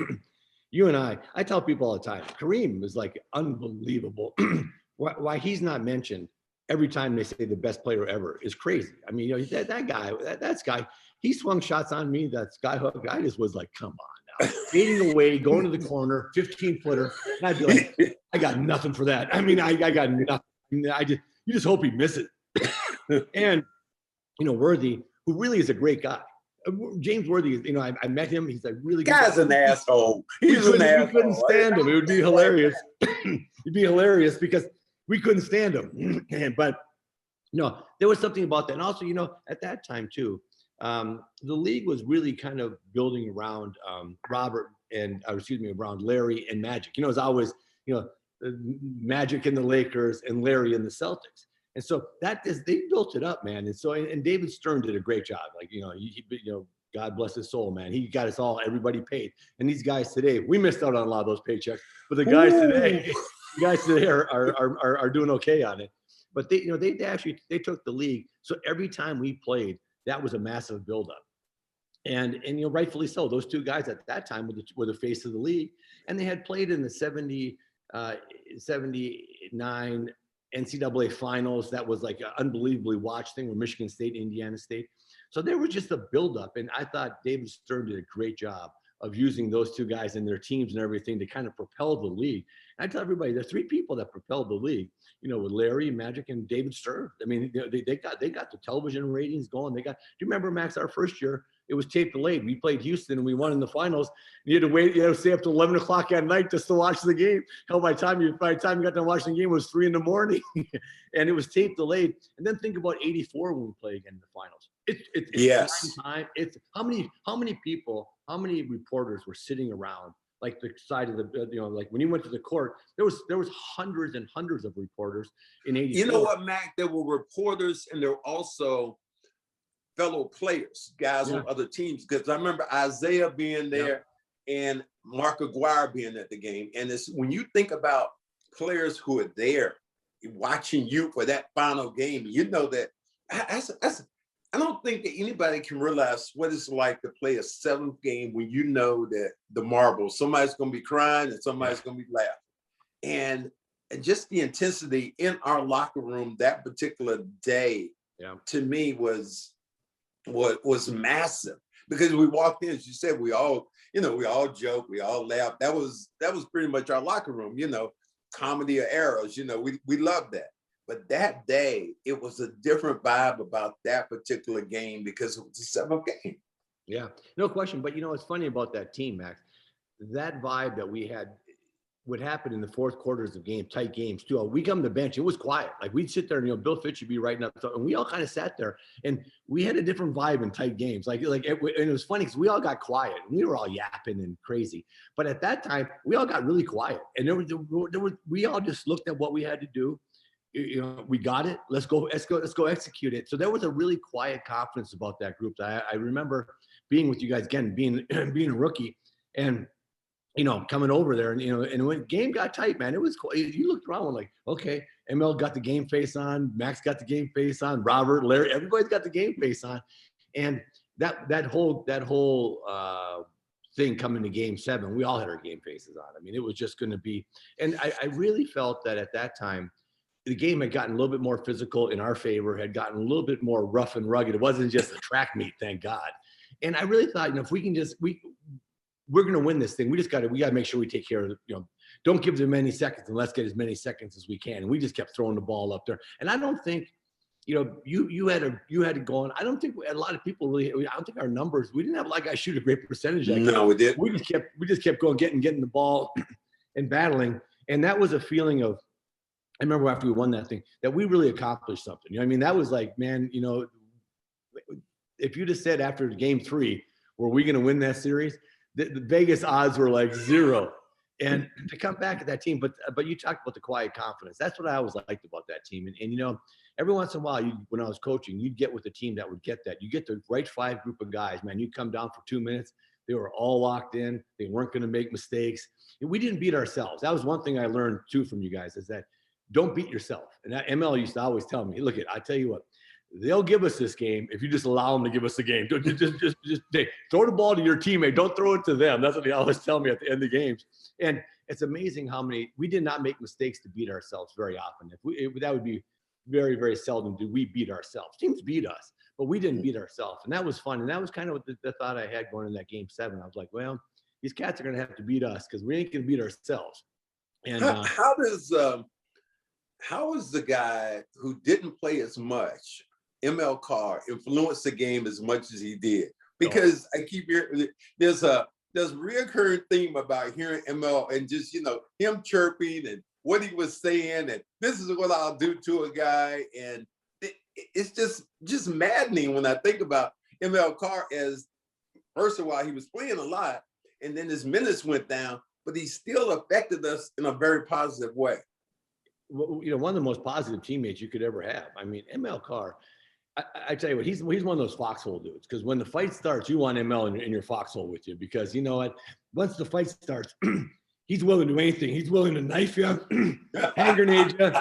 you and I tell people all the time, Kareem is like unbelievable. Why he's not mentioned every time they say the best player ever is crazy. I mean, that guy, he swung shots on me. That skyhook, I just was like, come on now. Fading away, going to the corner, 15-footer. And I'd be like, I got nothing for that. I mean, I got nothing. You just hope he misses. And, Worthy, who really is a great guy. James Worthy is, I met him. He's a really good guy's an asshole. He's an asshole. We couldn't stand him. It would be hilarious. It'd be hilarious because we couldn't stand him. But no, there was something about that. And also, at that time too, the league was really kind of building around around Larry and Magic. It was always, Magic and the Lakers and Larry and the Celtics. And so they built it up, man. And so, and David Stern did a great job. Like, God bless his soul, man. He got us all, everybody paid. And these guys today, we missed out on a lot of those paychecks, but the guys today are doing okay on it. But they took the league. So every time we played, that was a massive buildup. And rightfully so. Those two guys at that time were the face of the league, and they had played in the 79 NCAA finals. That was like an unbelievably watched thing with Michigan State, Indiana State. So there was just a buildup, and I thought David Stern did a great job of using those two guys and their teams and everything to kind of propel the league. And I tell everybody, there's three people that propelled the league, with Larry, Magic, and David Stern. I mean, they got the television ratings going. Do you remember, Max, our first year, it was tape delayed. We played Houston and we won in the finals. You had to wait, stay up till 11 o'clock at night just to watch the game. Hell, by the time you got done watching the game, it was 3 a.m. And it was tape delayed. And then think about 84 when we play again in the finals. It's yes. Time. It's how many people, how many reporters were sitting around like the side of the, like when you went to the court, there was hundreds and hundreds of reporters in 84. You know what, Mac? There were reporters and there were also fellow players, guys on other teams. Because I remember Isaiah being there and Mark Aguirre being at the game. And it's when you think about players who are there watching you for that final game, that I don't think that anybody can realize what it's like to play a 7th game when you know that the marbles, somebody's going to be crying and somebody's going to be laughing. And just the intensity in our locker room that particular day, to me was massive, because we walked in, as you said, we all joked, we all laughed. That was pretty much our locker room, comedy of errors, we loved that. But that day, it was a different vibe about that particular game because it was a 7th game. Yeah, no question. But it's funny about that team, Max. That vibe that we had would happen in the fourth quarters of tight games too. We come to the bench, it was quiet. Like we'd sit there and Bill Fitch would be writing up, and we all kind of sat there, and we had a different vibe in tight games. And it was funny because we all got quiet and we were all yapping and crazy. But at that time, we all got really quiet, and we all just looked at what we had to do. we got it. Let's go execute it. So there was a really quiet confidence about that group. I remember being with you guys again, being a rookie, and coming over there, and when game got tight, man, it was cool. You looked around and like, okay, ML got the game face on, Max got the game face on, Robert, Larry, everybody's got the game face on, and that whole thing coming to Game 7, we all had our game faces on. I mean, it was just going to be, and I really felt that at that time, the game had gotten a little bit more physical in our favor, had gotten a little bit more rough and rugged. It wasn't just a track meet, thank God. And I really thought, if we can we're going to win this thing. We got to make sure we take care of don't give them many seconds, and let's get as many seconds as we can. And we just kept throwing the ball up there. And I don't think, you had to go on. I don't think a lot of people really, I don't think our numbers, we didn't have like guys shoot a great percentage. No, we did. We just kept going, getting the ball and battling. And that was a feeling of, I remember after we won that thing, that we really accomplished something. That was like, man, if you'd have said after Game 3, were we going to win that series? The Vegas odds were like 0. And to come back at that team, but you talked about the quiet confidence. That's what I always liked about that team. And every once in a while, when I was coaching, you'd get with a team that would get that. You get the right 5 group of guys, man. You'd come down for 2 minutes. They were all locked in. They weren't going to make mistakes. And we didn't beat ourselves. That was one thing I learned too from you guys, is that don't beat yourself. And that ML used to always tell me, look, I tell you what, they'll give us this game if you just allow them to give us the game. Just throw the ball to your teammate. Don't throw it to them. That's what they always tell me at the end of games. And it's amazing how we did not make mistakes to beat ourselves very often. That would be very, very seldom do we beat ourselves. Teams beat us, but we didn't beat ourselves. And that was fun. And that was kind of what the thought I had going in that Game 7. I was like, well, these cats are going to have to beat us because we ain't going to beat ourselves. And how is the guy who didn't play as much, ML Carr, influenced the game as much as he did? Because I keep hearing there's a reoccurring theme about hearing ML and just him chirping and what he was saying, and this is what I'll do to a guy, and it's just maddening when I think about ML Carr. As first of all, he was playing a lot, and then his minutes went down, but he still affected us in a very positive way. One of the most positive teammates you could ever have. I mean, ML Carr, I tell you what, he's one of those foxhole dudes, because when the fight starts, you want ML in your foxhole with you, because you know what? Once the fight starts, he's willing to do anything. He's willing to knife you, hand grenade you,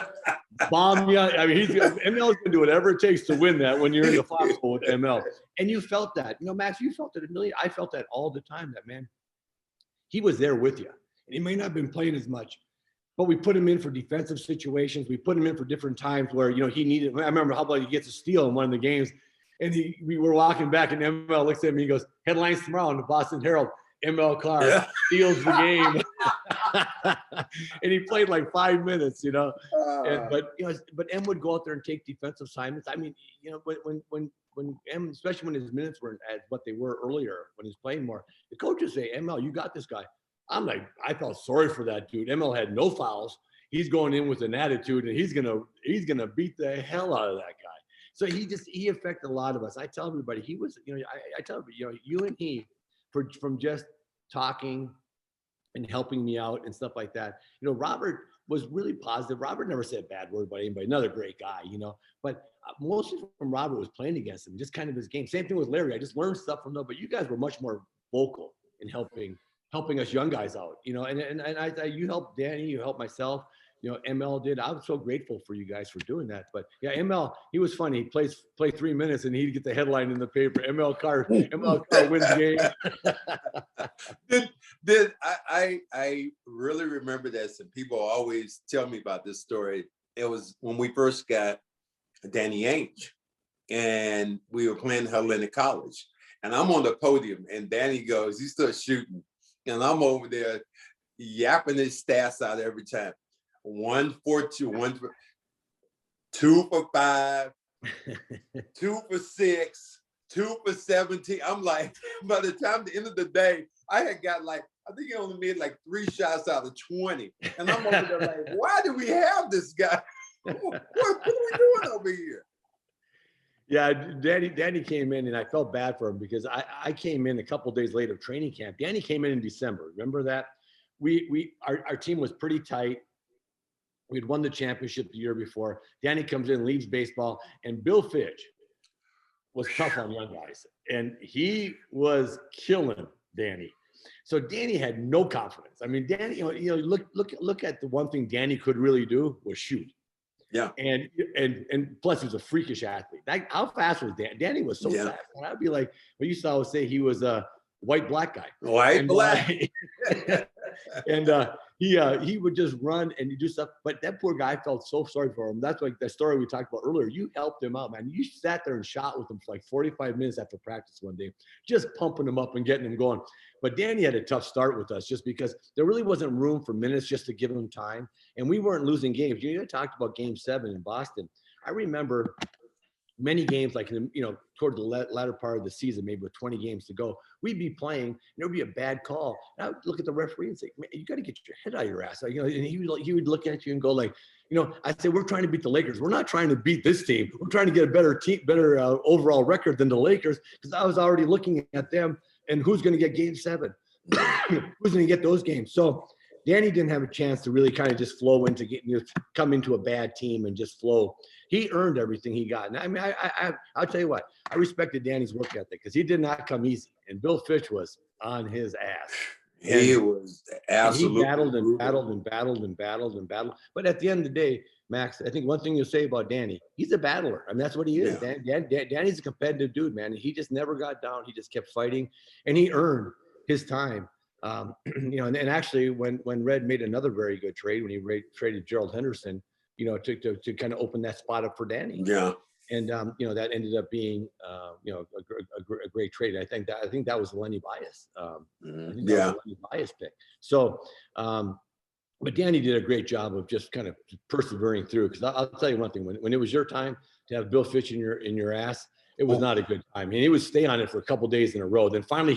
bomb you. I mean, ML's going to do whatever it takes to win that when you're in the foxhole with ML. And you felt that. Max, you felt it a million. I felt that all the time, that, man, he was there with you. And he may not have been playing as much, but we put him in for defensive situations. We put him in for different times where, he needed. I remember how about he gets a steal in one of the games, and we were walking back, and ML looks at me, he goes, headlines tomorrow in the Boston Herald, ML Carr steals the game. And he played like 5 minutes, but M would go out there and take defensive assignments. I mean, when M, especially when his minutes weren't as what they were earlier, when he's playing more, the coaches say, ML, you got this guy. I'm like, I felt sorry for that dude. ML had no fouls. He's going in with an attitude, and he's gonna beat the hell out of that guy. So he affected a lot of us. I tell everybody, he was, I tell everybody, you and he, from just talking and helping me out and stuff like that. Robert was really positive. Robert never said a bad word about anybody. Another great guy, But mostly from Robert was playing against him, just kind of his game. Same thing with Larry. I just learned stuff from them. But you guys were much more vocal in helping us young guys out, and you helped Danny, you helped myself, ML did. I was so grateful for you guys for doing that. But yeah, ML, he was funny. He play 3 minutes and he'd get the headline in the paper. ML Carr wins the game. I really remember this, and people always tell me about this story. It was when we first got Danny Ainge, and we were playing Hellenic College, and I'm on the podium, and Danny goes, he starts shooting. And I'm over there yapping his stats out every time. 1 for 2, 2 for 5, 2 for 6, 2 for 17. I'm like, by the time the end of the day, I had got I think he only made 3 shots out of 20. And I'm over there like, why do we have this guy? What are we doing over here? Yeah, Danny came in, and I felt bad for him because I came in a couple of days later of training camp. Danny came in December. Remember that? Our team was pretty tight. We'd won the championship the year before. Danny comes in, leaves baseball, and Bill Fitch was tough on young guys, and he was killing Danny. So Danny had no confidence. I mean, Danny, look at the one thing Danny could really do was shoot. Yeah. And plus he was a freakish athlete. How fast was Danny? Danny was so fast. And I'd be like, well, you used to always say he was a white black guy. Black. And he would just run and do stuff. But that poor guy, I felt so sorry for him. That's like the story we talked about earlier. You helped him out, man. You sat there and shot with him for like 45 minutes after practice one day, just pumping him up and getting him going. But Danny had a tough start with us just because there really wasn't room for minutes just to give him time. And we weren't losing games. You talked about Game 7 in Boston. I remember many games, like, toward the latter part of the season, maybe with 20 games to go, we'd be playing, and there'd be a bad call. And I would look at the referee and say, man, you got to get your head out of your ass. And he would look at you and go like, I'd say, we're trying to beat the Lakers. We're not trying to beat this team. We're trying to get a better overall record than the Lakers, because I was already looking at them and who's going to get Game 7, who's going to get those games. So Danny didn't have a chance to really kind of just flow into come into a bad team and just flow. He earned everything he got. And I mean, I'll tell you what, I respected Danny's work ethic because he did not come easy. And Bill Fitch was on his ass. He was absolutely. He battled and battled and battled and battled and battled. But at the end of the day, Max, I think one thing you'll say about Danny, he's a battler. I mean, that's what he is. Yeah. Danny's a competitive dude, man. And he just never got down. He just kept fighting, and he earned his time. And actually, when Red made another very good trade, when he traded Gerald Henderson, to kind of open that spot up for Danny. Yeah. And that ended up being a great trade. I think that was Lenny Bias. Lenny Bias pick. So, but Danny did a great job of just kind of persevering through. Because I'll tell you one thing: when it was your time to have Bill Fitch in your ass, it was not a good time. And he would stay on it for a couple days in a row. Then finally,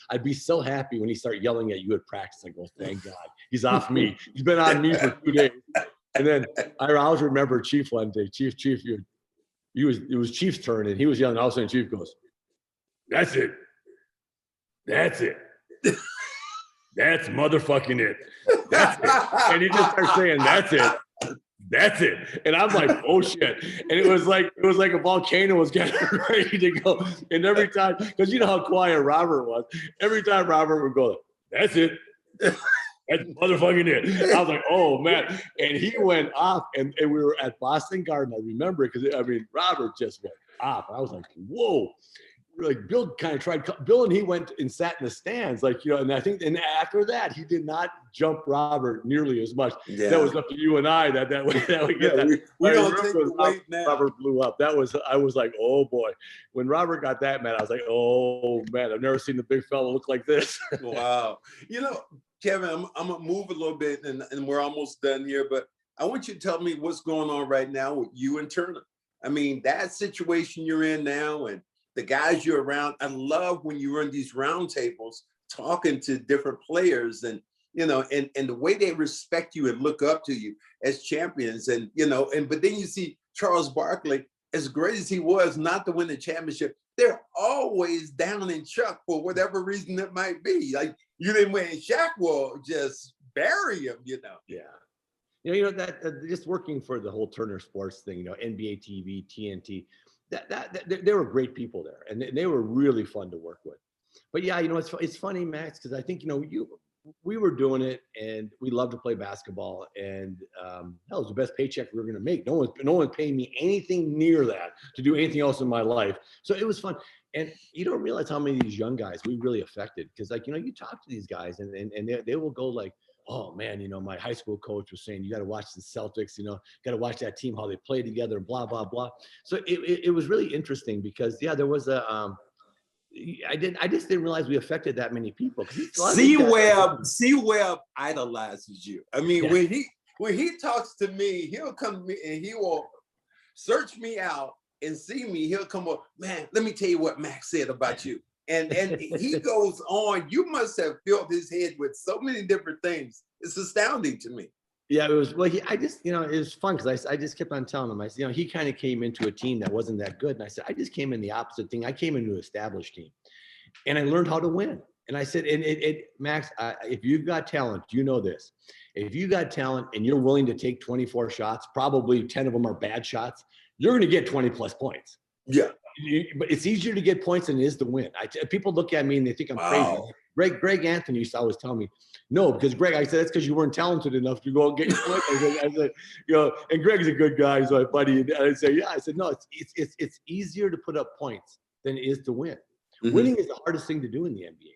I'd be so happy when he started yelling at you at practice. I go, thank God, he's off me. He's been on me for 2 days. And then I always remember Chief one day. Chief, it was Chief's turn, and he was yelling. All of a sudden, Chief goes, "That's it. That's it. That's motherfucking it. That's it." And he just starts saying, "That's it. That's it." And I'm like, oh shit. And it was like a volcano was getting ready to go. And every time, because you know how quiet Robert was, every time Robert would go, "That's it. That's motherfucking it." I was like, oh man. And he went off, and we were at Boston Garden. I remember it because Robert just went off. I was like, whoa. Like Bill kind of tried. Bill and he went and sat in the stands, and I think, and after that, he did not jump Robert nearly as much. Yeah. That was up to you and I. That we get that. We don't take the weight now. Robert blew up. I was like, oh boy. When Robert got that, man, I was like, oh man, I've never seen the big fella look like this. Wow. Kevin, I'm gonna move a little bit, and we're almost done here, but I want you to tell me what's going on right now with you and Turner. I mean, that situation you're in now, and the guys you're around. I love when you run these roundtables talking to different players, and and the way they respect you and look up to you as champions, and but then you see Charles Barkley, as great as he was, not to win the championship, they're always down in Chuck for whatever reason it might be. Like, you didn't win, Shaq will just bury him, Yeah. That just working for the whole Turner Sports thing, NBA TV, TNT, there were great people there, and they were really fun to work with. But yeah, it's funny, Max, because I think we were doing it, and we loved to play basketball, and that was the best paycheck we were going to make. No one paying me anything near that to do anything else in my life. So it was fun, and you don't realize how many of these young guys we really affected, because you talk to these guys, and they will go like, oh man, my high school coach was saying, you got to watch the Celtics, got to watch that team, how they play together, blah, blah, blah. So it was really interesting because, yeah, there was I just didn't realize we affected that many people. C-Web idolizes you. I mean, yeah. when he talks to me, he'll come to me and he will search me out and see me. He'll come up, man, let me tell you what Max said about you. And he goes on. You must have filled his head with so many different things. It's astounding to me. Yeah, it was. Well, it was fun because I just kept on telling him. I said, he kind of came into a team that wasn't that good, and I said, I just came in the opposite thing. I came into an established team, and I learned how to win. And I said, Max, if you've got talent, you know this. If you got talent and you're willing to take 24 shots, probably 10 of them are bad shots, you're going to get 20 plus points. Yeah. But it's easier to get points than it is to win. People look at me and they think I'm crazy. Greg Anthony used to always tell me, no, because Greg, I said, that's because you weren't talented enough to go and get your points. I said, and Greg's a good guy. He's my buddy. And I say, yeah. I said, no, it's easier to put up points than it is to win. Mm-hmm. Winning is the hardest thing to do in the NBA.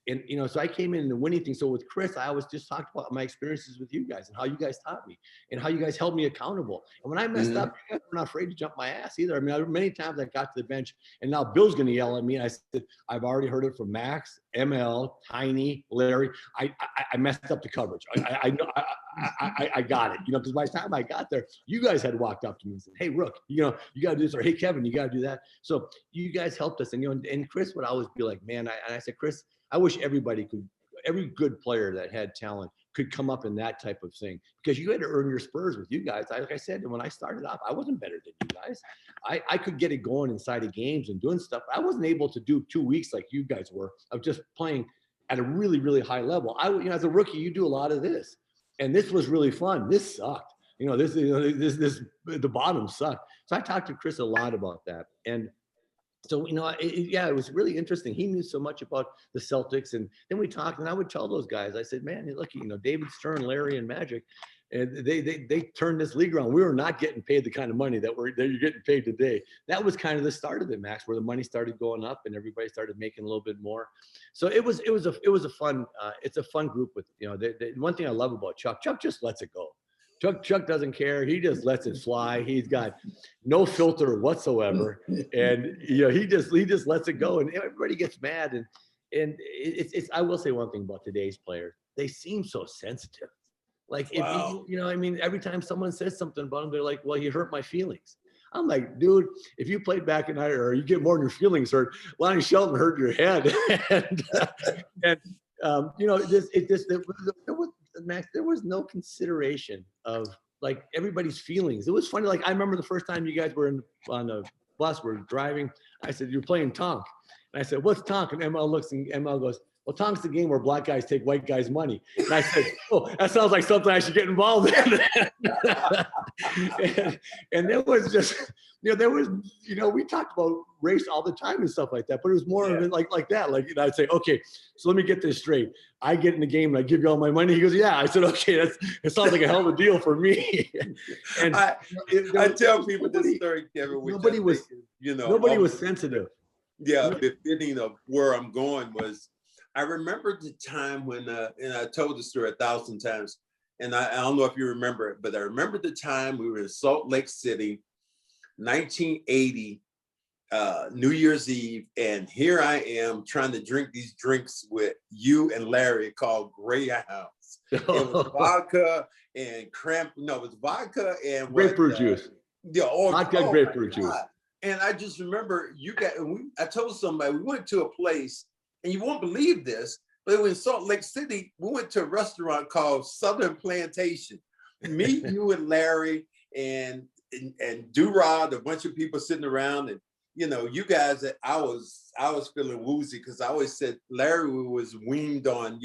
And, so I came in the winning thing. So with Chris, I always just talked about my experiences with you guys and how you guys taught me and how you guys held me accountable. And when I messed up, you guys were not afraid to jump my ass either. I mean, many times I got to the bench and now Bill's going to yell at me. And I said, I've already heard it from Max, ML, Tiny, Larry. I messed up the coverage. I got it, because by the time I got there, you guys had walked up to me and said, hey, Rook, you got to do this, or hey, Kevin, you got to do that. So you guys helped us. And, and Chris would always be like, man, I said, Chris, I wish every good player that had talent could come up in that type of thing, because you had to earn your spurs with you guys. Like I said, when I started off, I wasn't better than you guys. I could get it going inside of games and doing stuff. I wasn't able to do 2 weeks like you guys were of just playing at a really, really high level. As a rookie, you do a lot of this, and this was really fun. This sucked. The bottom sucked. So I talked to Chris a lot about that. And so, it was really interesting. He knew so much about the Celtics. And then we talked, and I would tell those guys, I said, man, look, David Stern, Larry, and Magic, and they turned this league around. We were not getting paid the kind of money that you're getting paid today. That was kind of the start of it, Max, where the money started going up and everybody started making a little bit more. So it was a fun, it's a fun group with, the one thing I love about Chuck just lets it go. Chuck doesn't care. He just lets it fly. He's got no filter whatsoever, and he just lets it go, and everybody gets mad. And it's I will say one thing about today's players: they seem so sensitive. Like if every time someone says something about them, they're like, "Well, you hurt my feelings." I'm like, dude, if you played back in night or you get more than your feelings hurt, Lonnie Shelton hurt your head, Max, there was no consideration of like everybody's feelings. It was funny. Like I remember the first time you guys were on the bus, we're driving. I said, you're playing Tonk. And I said, what's Tonk? And ML looks and ML goes, well, Tonk's the game where black guys take white guys' money. And I said, oh, that sounds like something I should get involved in. and there was just, we talked about race all the time and stuff like that, but it was more of it like that. Like, I'd say, okay, so let me get this straight. I get in the game and I give you all my money. He goes, yeah. I said, okay, it sounds like a hell of a deal for me. And I tell people this story, Kevin. Nobody was sensitive. Yeah, befitting of where I'm going was, I remember the time when, and I told the story 1,000 times, and I don't know if you remember it, but I remember the time we were in Salt Lake City, 1980, New Year's Eve, and here I am trying to drink these drinks with you and Larry called Greyhounds. It was vodka and it was vodka and grapefruit juice. Vodka grapefruit juice. And I just remember I told somebody, we went to a place, and you won't believe this, but in Salt Lake City, we went to a restaurant called Southern Plantation. Me, you, and Larry, and Durod, a bunch of people sitting around, and you guys. I was feeling woozy because I always said Larry was weaned on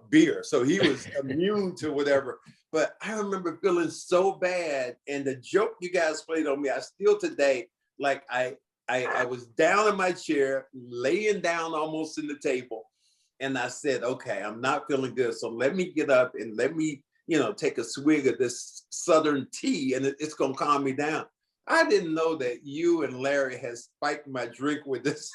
beer, so he was immune to whatever. But I remember feeling so bad, and the joke you guys played on me, I still today, like I was down in my chair, laying down almost in the table. And I said, okay, I'm not feeling good. So let me get up and let me, take a swig of this Southern tea, and it's going to calm me down. I didn't know that you and Larry had spiked my drink with this.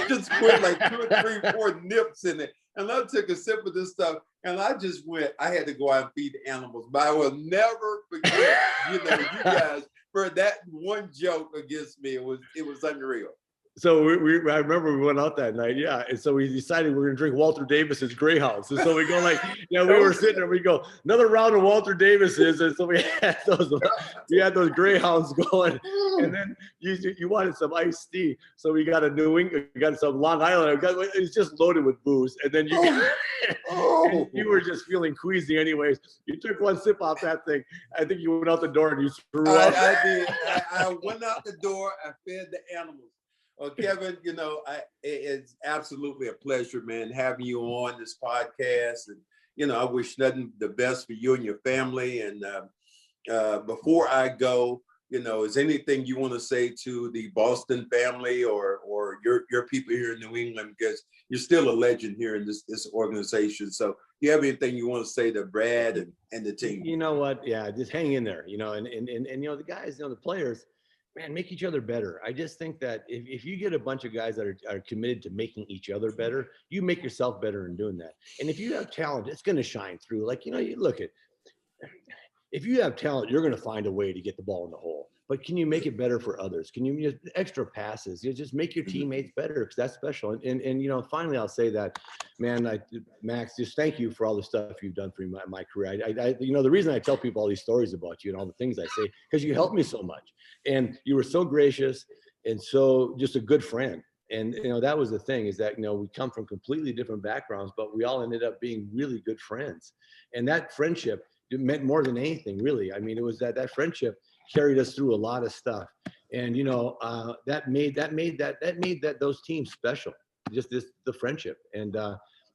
Just put like 2 or 3, 4 nips in it. And I took a sip of this stuff, and I just went, I had to go out and feed the animals. But I will never forget, you guys, for that one joke against me. It was unreal. So I remember we went out that night, yeah. And so we decided we were gonna drink Walter Davis's Greyhounds. And so we go we were sitting there, we go, another round of Walter Davis's. And so we had those Greyhounds going. And then you wanted some iced tea. So we got we got some Long Island. It's just loaded with booze. And then and you were just feeling queasy anyways. You took one sip off that thing. I think you went out the door and you threw up. I did. I went out the door, I fed the animals. Well, Kevin, it's absolutely a pleasure, man, having you on this podcast. And, I wish nothing the best for you and your family. And before I go, is anything you want to say to the Boston family or your people here in New England? Because you're still a legend here in this organization. So do you have anything you want to say to Brad and the team? You know what? Yeah, just hang in there, and the guys, the players, man, make each other better. I just think that if you get a bunch of guys that are committed to making each other better, you make yourself better in doing that. And if you have talent, it's going to shine through. Like, you look at, if you have talent, you're going to find a way to get the ball in the hole. But can you make it better for others? Can you just extra passes? You just make your teammates better, because that's special. And finally, I'll say that, man, Max, just thank you for all the stuff you've done for me, my career. The reason I tell people all these stories about you and all the things I say, because you helped me so much, and you were so gracious and so just a good friend. And that was the thing, is that we come from completely different backgrounds, but we all ended up being really good friends. And that friendship, it meant more than anything, really. I mean, it was that friendship carried us through a lot of stuff, and that made those teams special. Just the friendship, and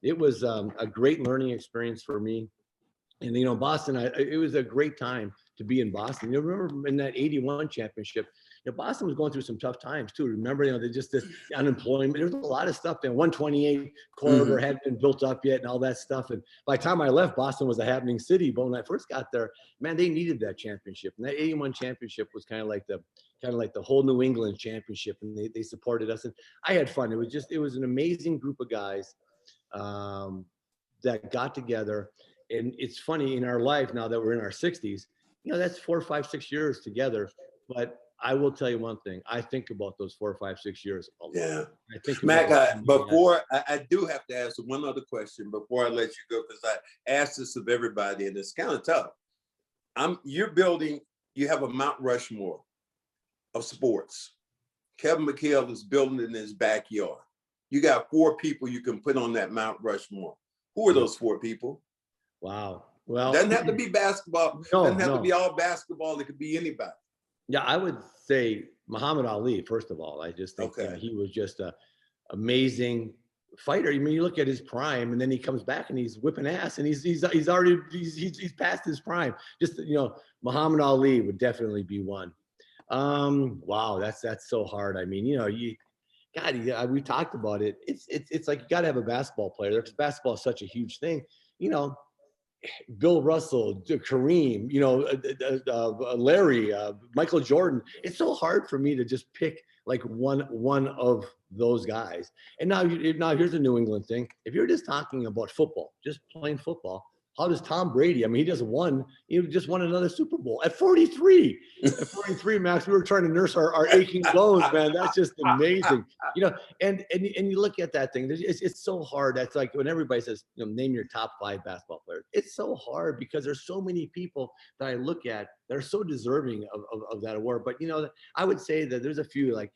it was a great learning experience for me. And Boston, it was a great time to be in Boston. Remember in that '81 championship, Boston was going through some tough times too. Remember, they just this unemployment. There's a lot of stuff there. 128 corridor hadn't been built up yet, and all that stuff. And by the time I left, Boston was a happening city. But when I first got there, man, they needed that championship. And that '81 championship was kind of like the whole New England championship, and they supported us. And I had fun. It was an amazing group of guys that got together. And it's funny, in our life now that we're in our 60s, that's 4, 5, 6 years together. But I will tell you one thing. I think about those 4, 5, 6 years a lot. Yeah. I think Mac, I do have to ask one other question before I let you go, because I asked this of everybody, and it's kind of tough. You have a Mount Rushmore of sports. Kevin McHale is building in his backyard. You got 4 people you can put on that Mount Rushmore. Who are those 4 people? Wow. Well, doesn't have to be basketball. Doesn't have to be all basketball. It could be anybody. Yeah, I would say Muhammad Ali, first of all. I just think he was just an amazing fighter. I mean, you look at his prime, and then he comes back and he's whipping ass, and he's already past his prime. Just Muhammad Ali would definitely be one. Wow, that's so hard. I mean, we talked about it. It's like you got to have a basketball player, because basketball is such a huge thing. Bill Russell, Kareem, Larry, Michael Jordan. It's so hard for me to just pick like one of those guys. And now here's a New England thing. If you're just talking about football, just plain football, how does Tom Brady? I mean, he just won another Super Bowl at 43. At 43, Max, we were trying to nurse our aching bones, man. That's just amazing. And you look at that thing. It's so hard. That's like when everybody says, name your top 5 basketball players. It's so hard because there's so many people that I look at that are so deserving of that award. But I would say that there's a few, like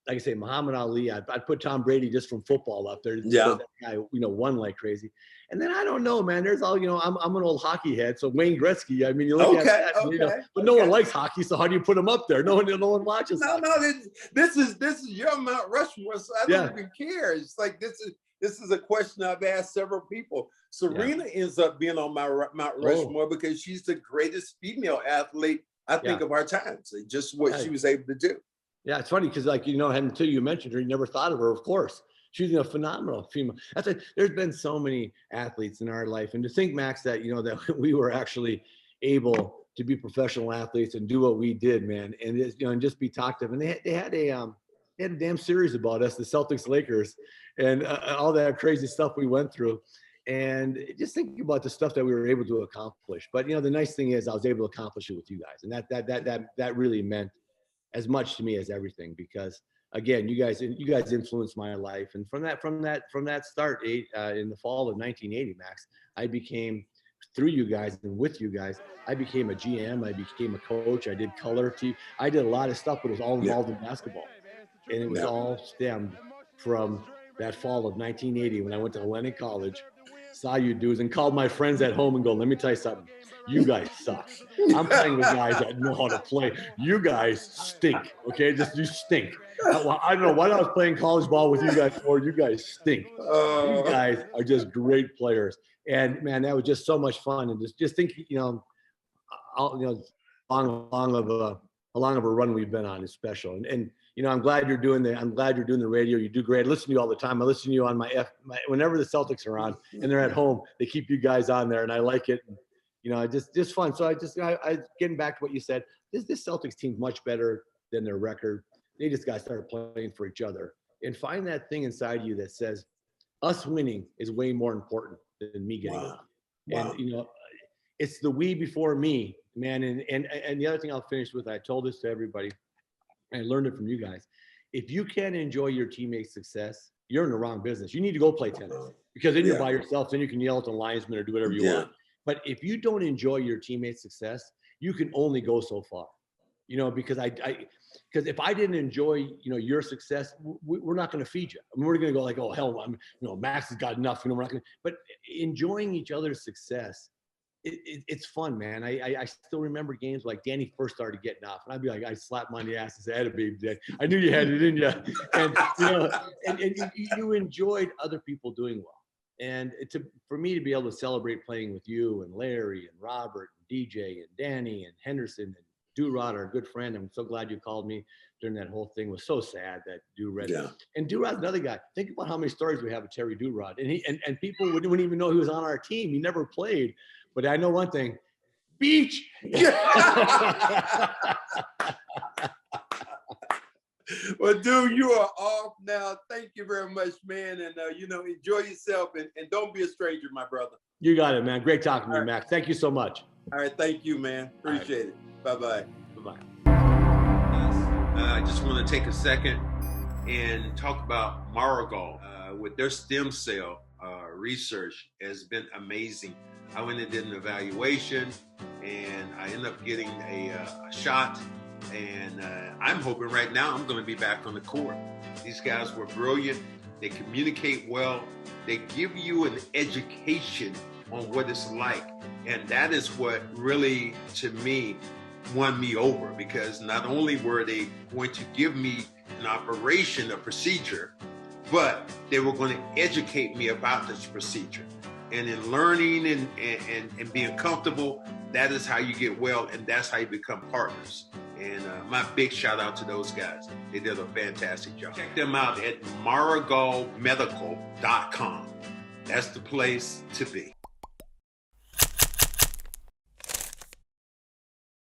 like I say, Muhammad Ali. I'd put Tom Brady just from football up there. Yeah. That guy, won like crazy. And then I don't know, man. There's all, I'm an old hockey head, so Wayne Gretzky. I mean, you look at that, but no one likes hockey, so how do you put him up there? No one watches. No, this is your Mount Rushmore, so I don't even care. It's like this is a question I've asked several people. Serena ends up being on my Mount Rushmore because she's the greatest female athlete I think of our times. Just what she was able to do. Yeah, it's funny because, until you mentioned her, you never thought of her, of course. She's a phenomenal female. That's like, there's been so many athletes in our life. And to think, Max, that, that we were actually able to be professional athletes and do what we did, man, and just be talked of. And they had a damn series about us, the Celtics Lakers, and all that crazy stuff we went through. And just thinking about the stuff that we were able to accomplish. But, the nice thing is I was able to accomplish it with you guys. And that really meant as much to me as everything, because again, you guys influenced my life. And from that start in the fall of 1980, Max, I became, through you guys and with you guys, I became a GM, I became a coach, I did color team, I did a lot of stuff, but it was all involved in basketball. And it was all stemmed from that fall of 1980 when I went to Hellenic College, saw you dudes, and called my friends at home and go, let me tell you something. you guys suck. I'm playing with guys that know how to play. You guys stink. Okay, just you stink. I don't know what I was playing college ball with you guys for. You guys stink. You guys are just great players. And man, that was just so much fun. And just think, along of a run we've been on is special. And I'm glad you're doing the radio. You do great. I listen to you all the time. I listen to you on my whenever the Celtics are on and they're at home, they keep you guys on there, and I like it. And, just fun. So I getting back to what you said. This Celtics team's much better than their record. They just got to start playing for each other and find that thing inside you that says us winning is way more important than me getting it. Wow. And it's the we before me, man. And the other thing I'll finish with, I told this to everybody, and I learned it from you guys. If you can't enjoy your teammates' success, you're in the wrong business. You need to go play tennis, because then you're by yourself. Then you can yell at the linesman or do whatever you want. But if you don't enjoy your teammates' success, you can only go so far. Because because if I didn't enjoy, your success, we're not going to feed you. I mean, we're going to go like, oh hell, Max has got enough. We're not going to. But enjoying each other's success, it's fun, man. I still remember games like Danny first started getting off, and I'd be like, I slapped him on the ass and said, "I had a baby day. I knew you had it in you." And you enjoyed other people doing well. And for me to be able to celebrate playing with you and Larry and Robert and DJ and Danny and Henderson and Durod, our good friend. I'm so glad you called me during that whole thing. It was so sad that Durod. And Durod's another guy. Think about how many stories we have with Terry Durod. And people wouldn't even know he was on our team. He never played. But I know one thing. Beach. Well, dude, you are off now. Thank you very much, man. And, enjoy yourself and don't be a stranger, my brother. You got it, man. Great talking to you, Max. Thank you so much. All right. Thank you, man. Appreciate it. Bye-bye. Bye-bye. I just want to take a second and talk about Marigold with their stem cell research has been amazing. I went and did an evaluation, and I ended up getting a shot. And I'm hoping right now I'm going to be back on the court. These guys were brilliant. They communicate well. They give you an education on what it's like. And that is what really, to me, won me over, because not only were they going to give me an operation, a procedure, but they were going to educate me about this procedure. And in learning and being comfortable, that is how you get well, and that's how you become partners. And my big shout out to those guys. They did a fantastic job. Check them out at marigoldmedical.com. That's the place to be.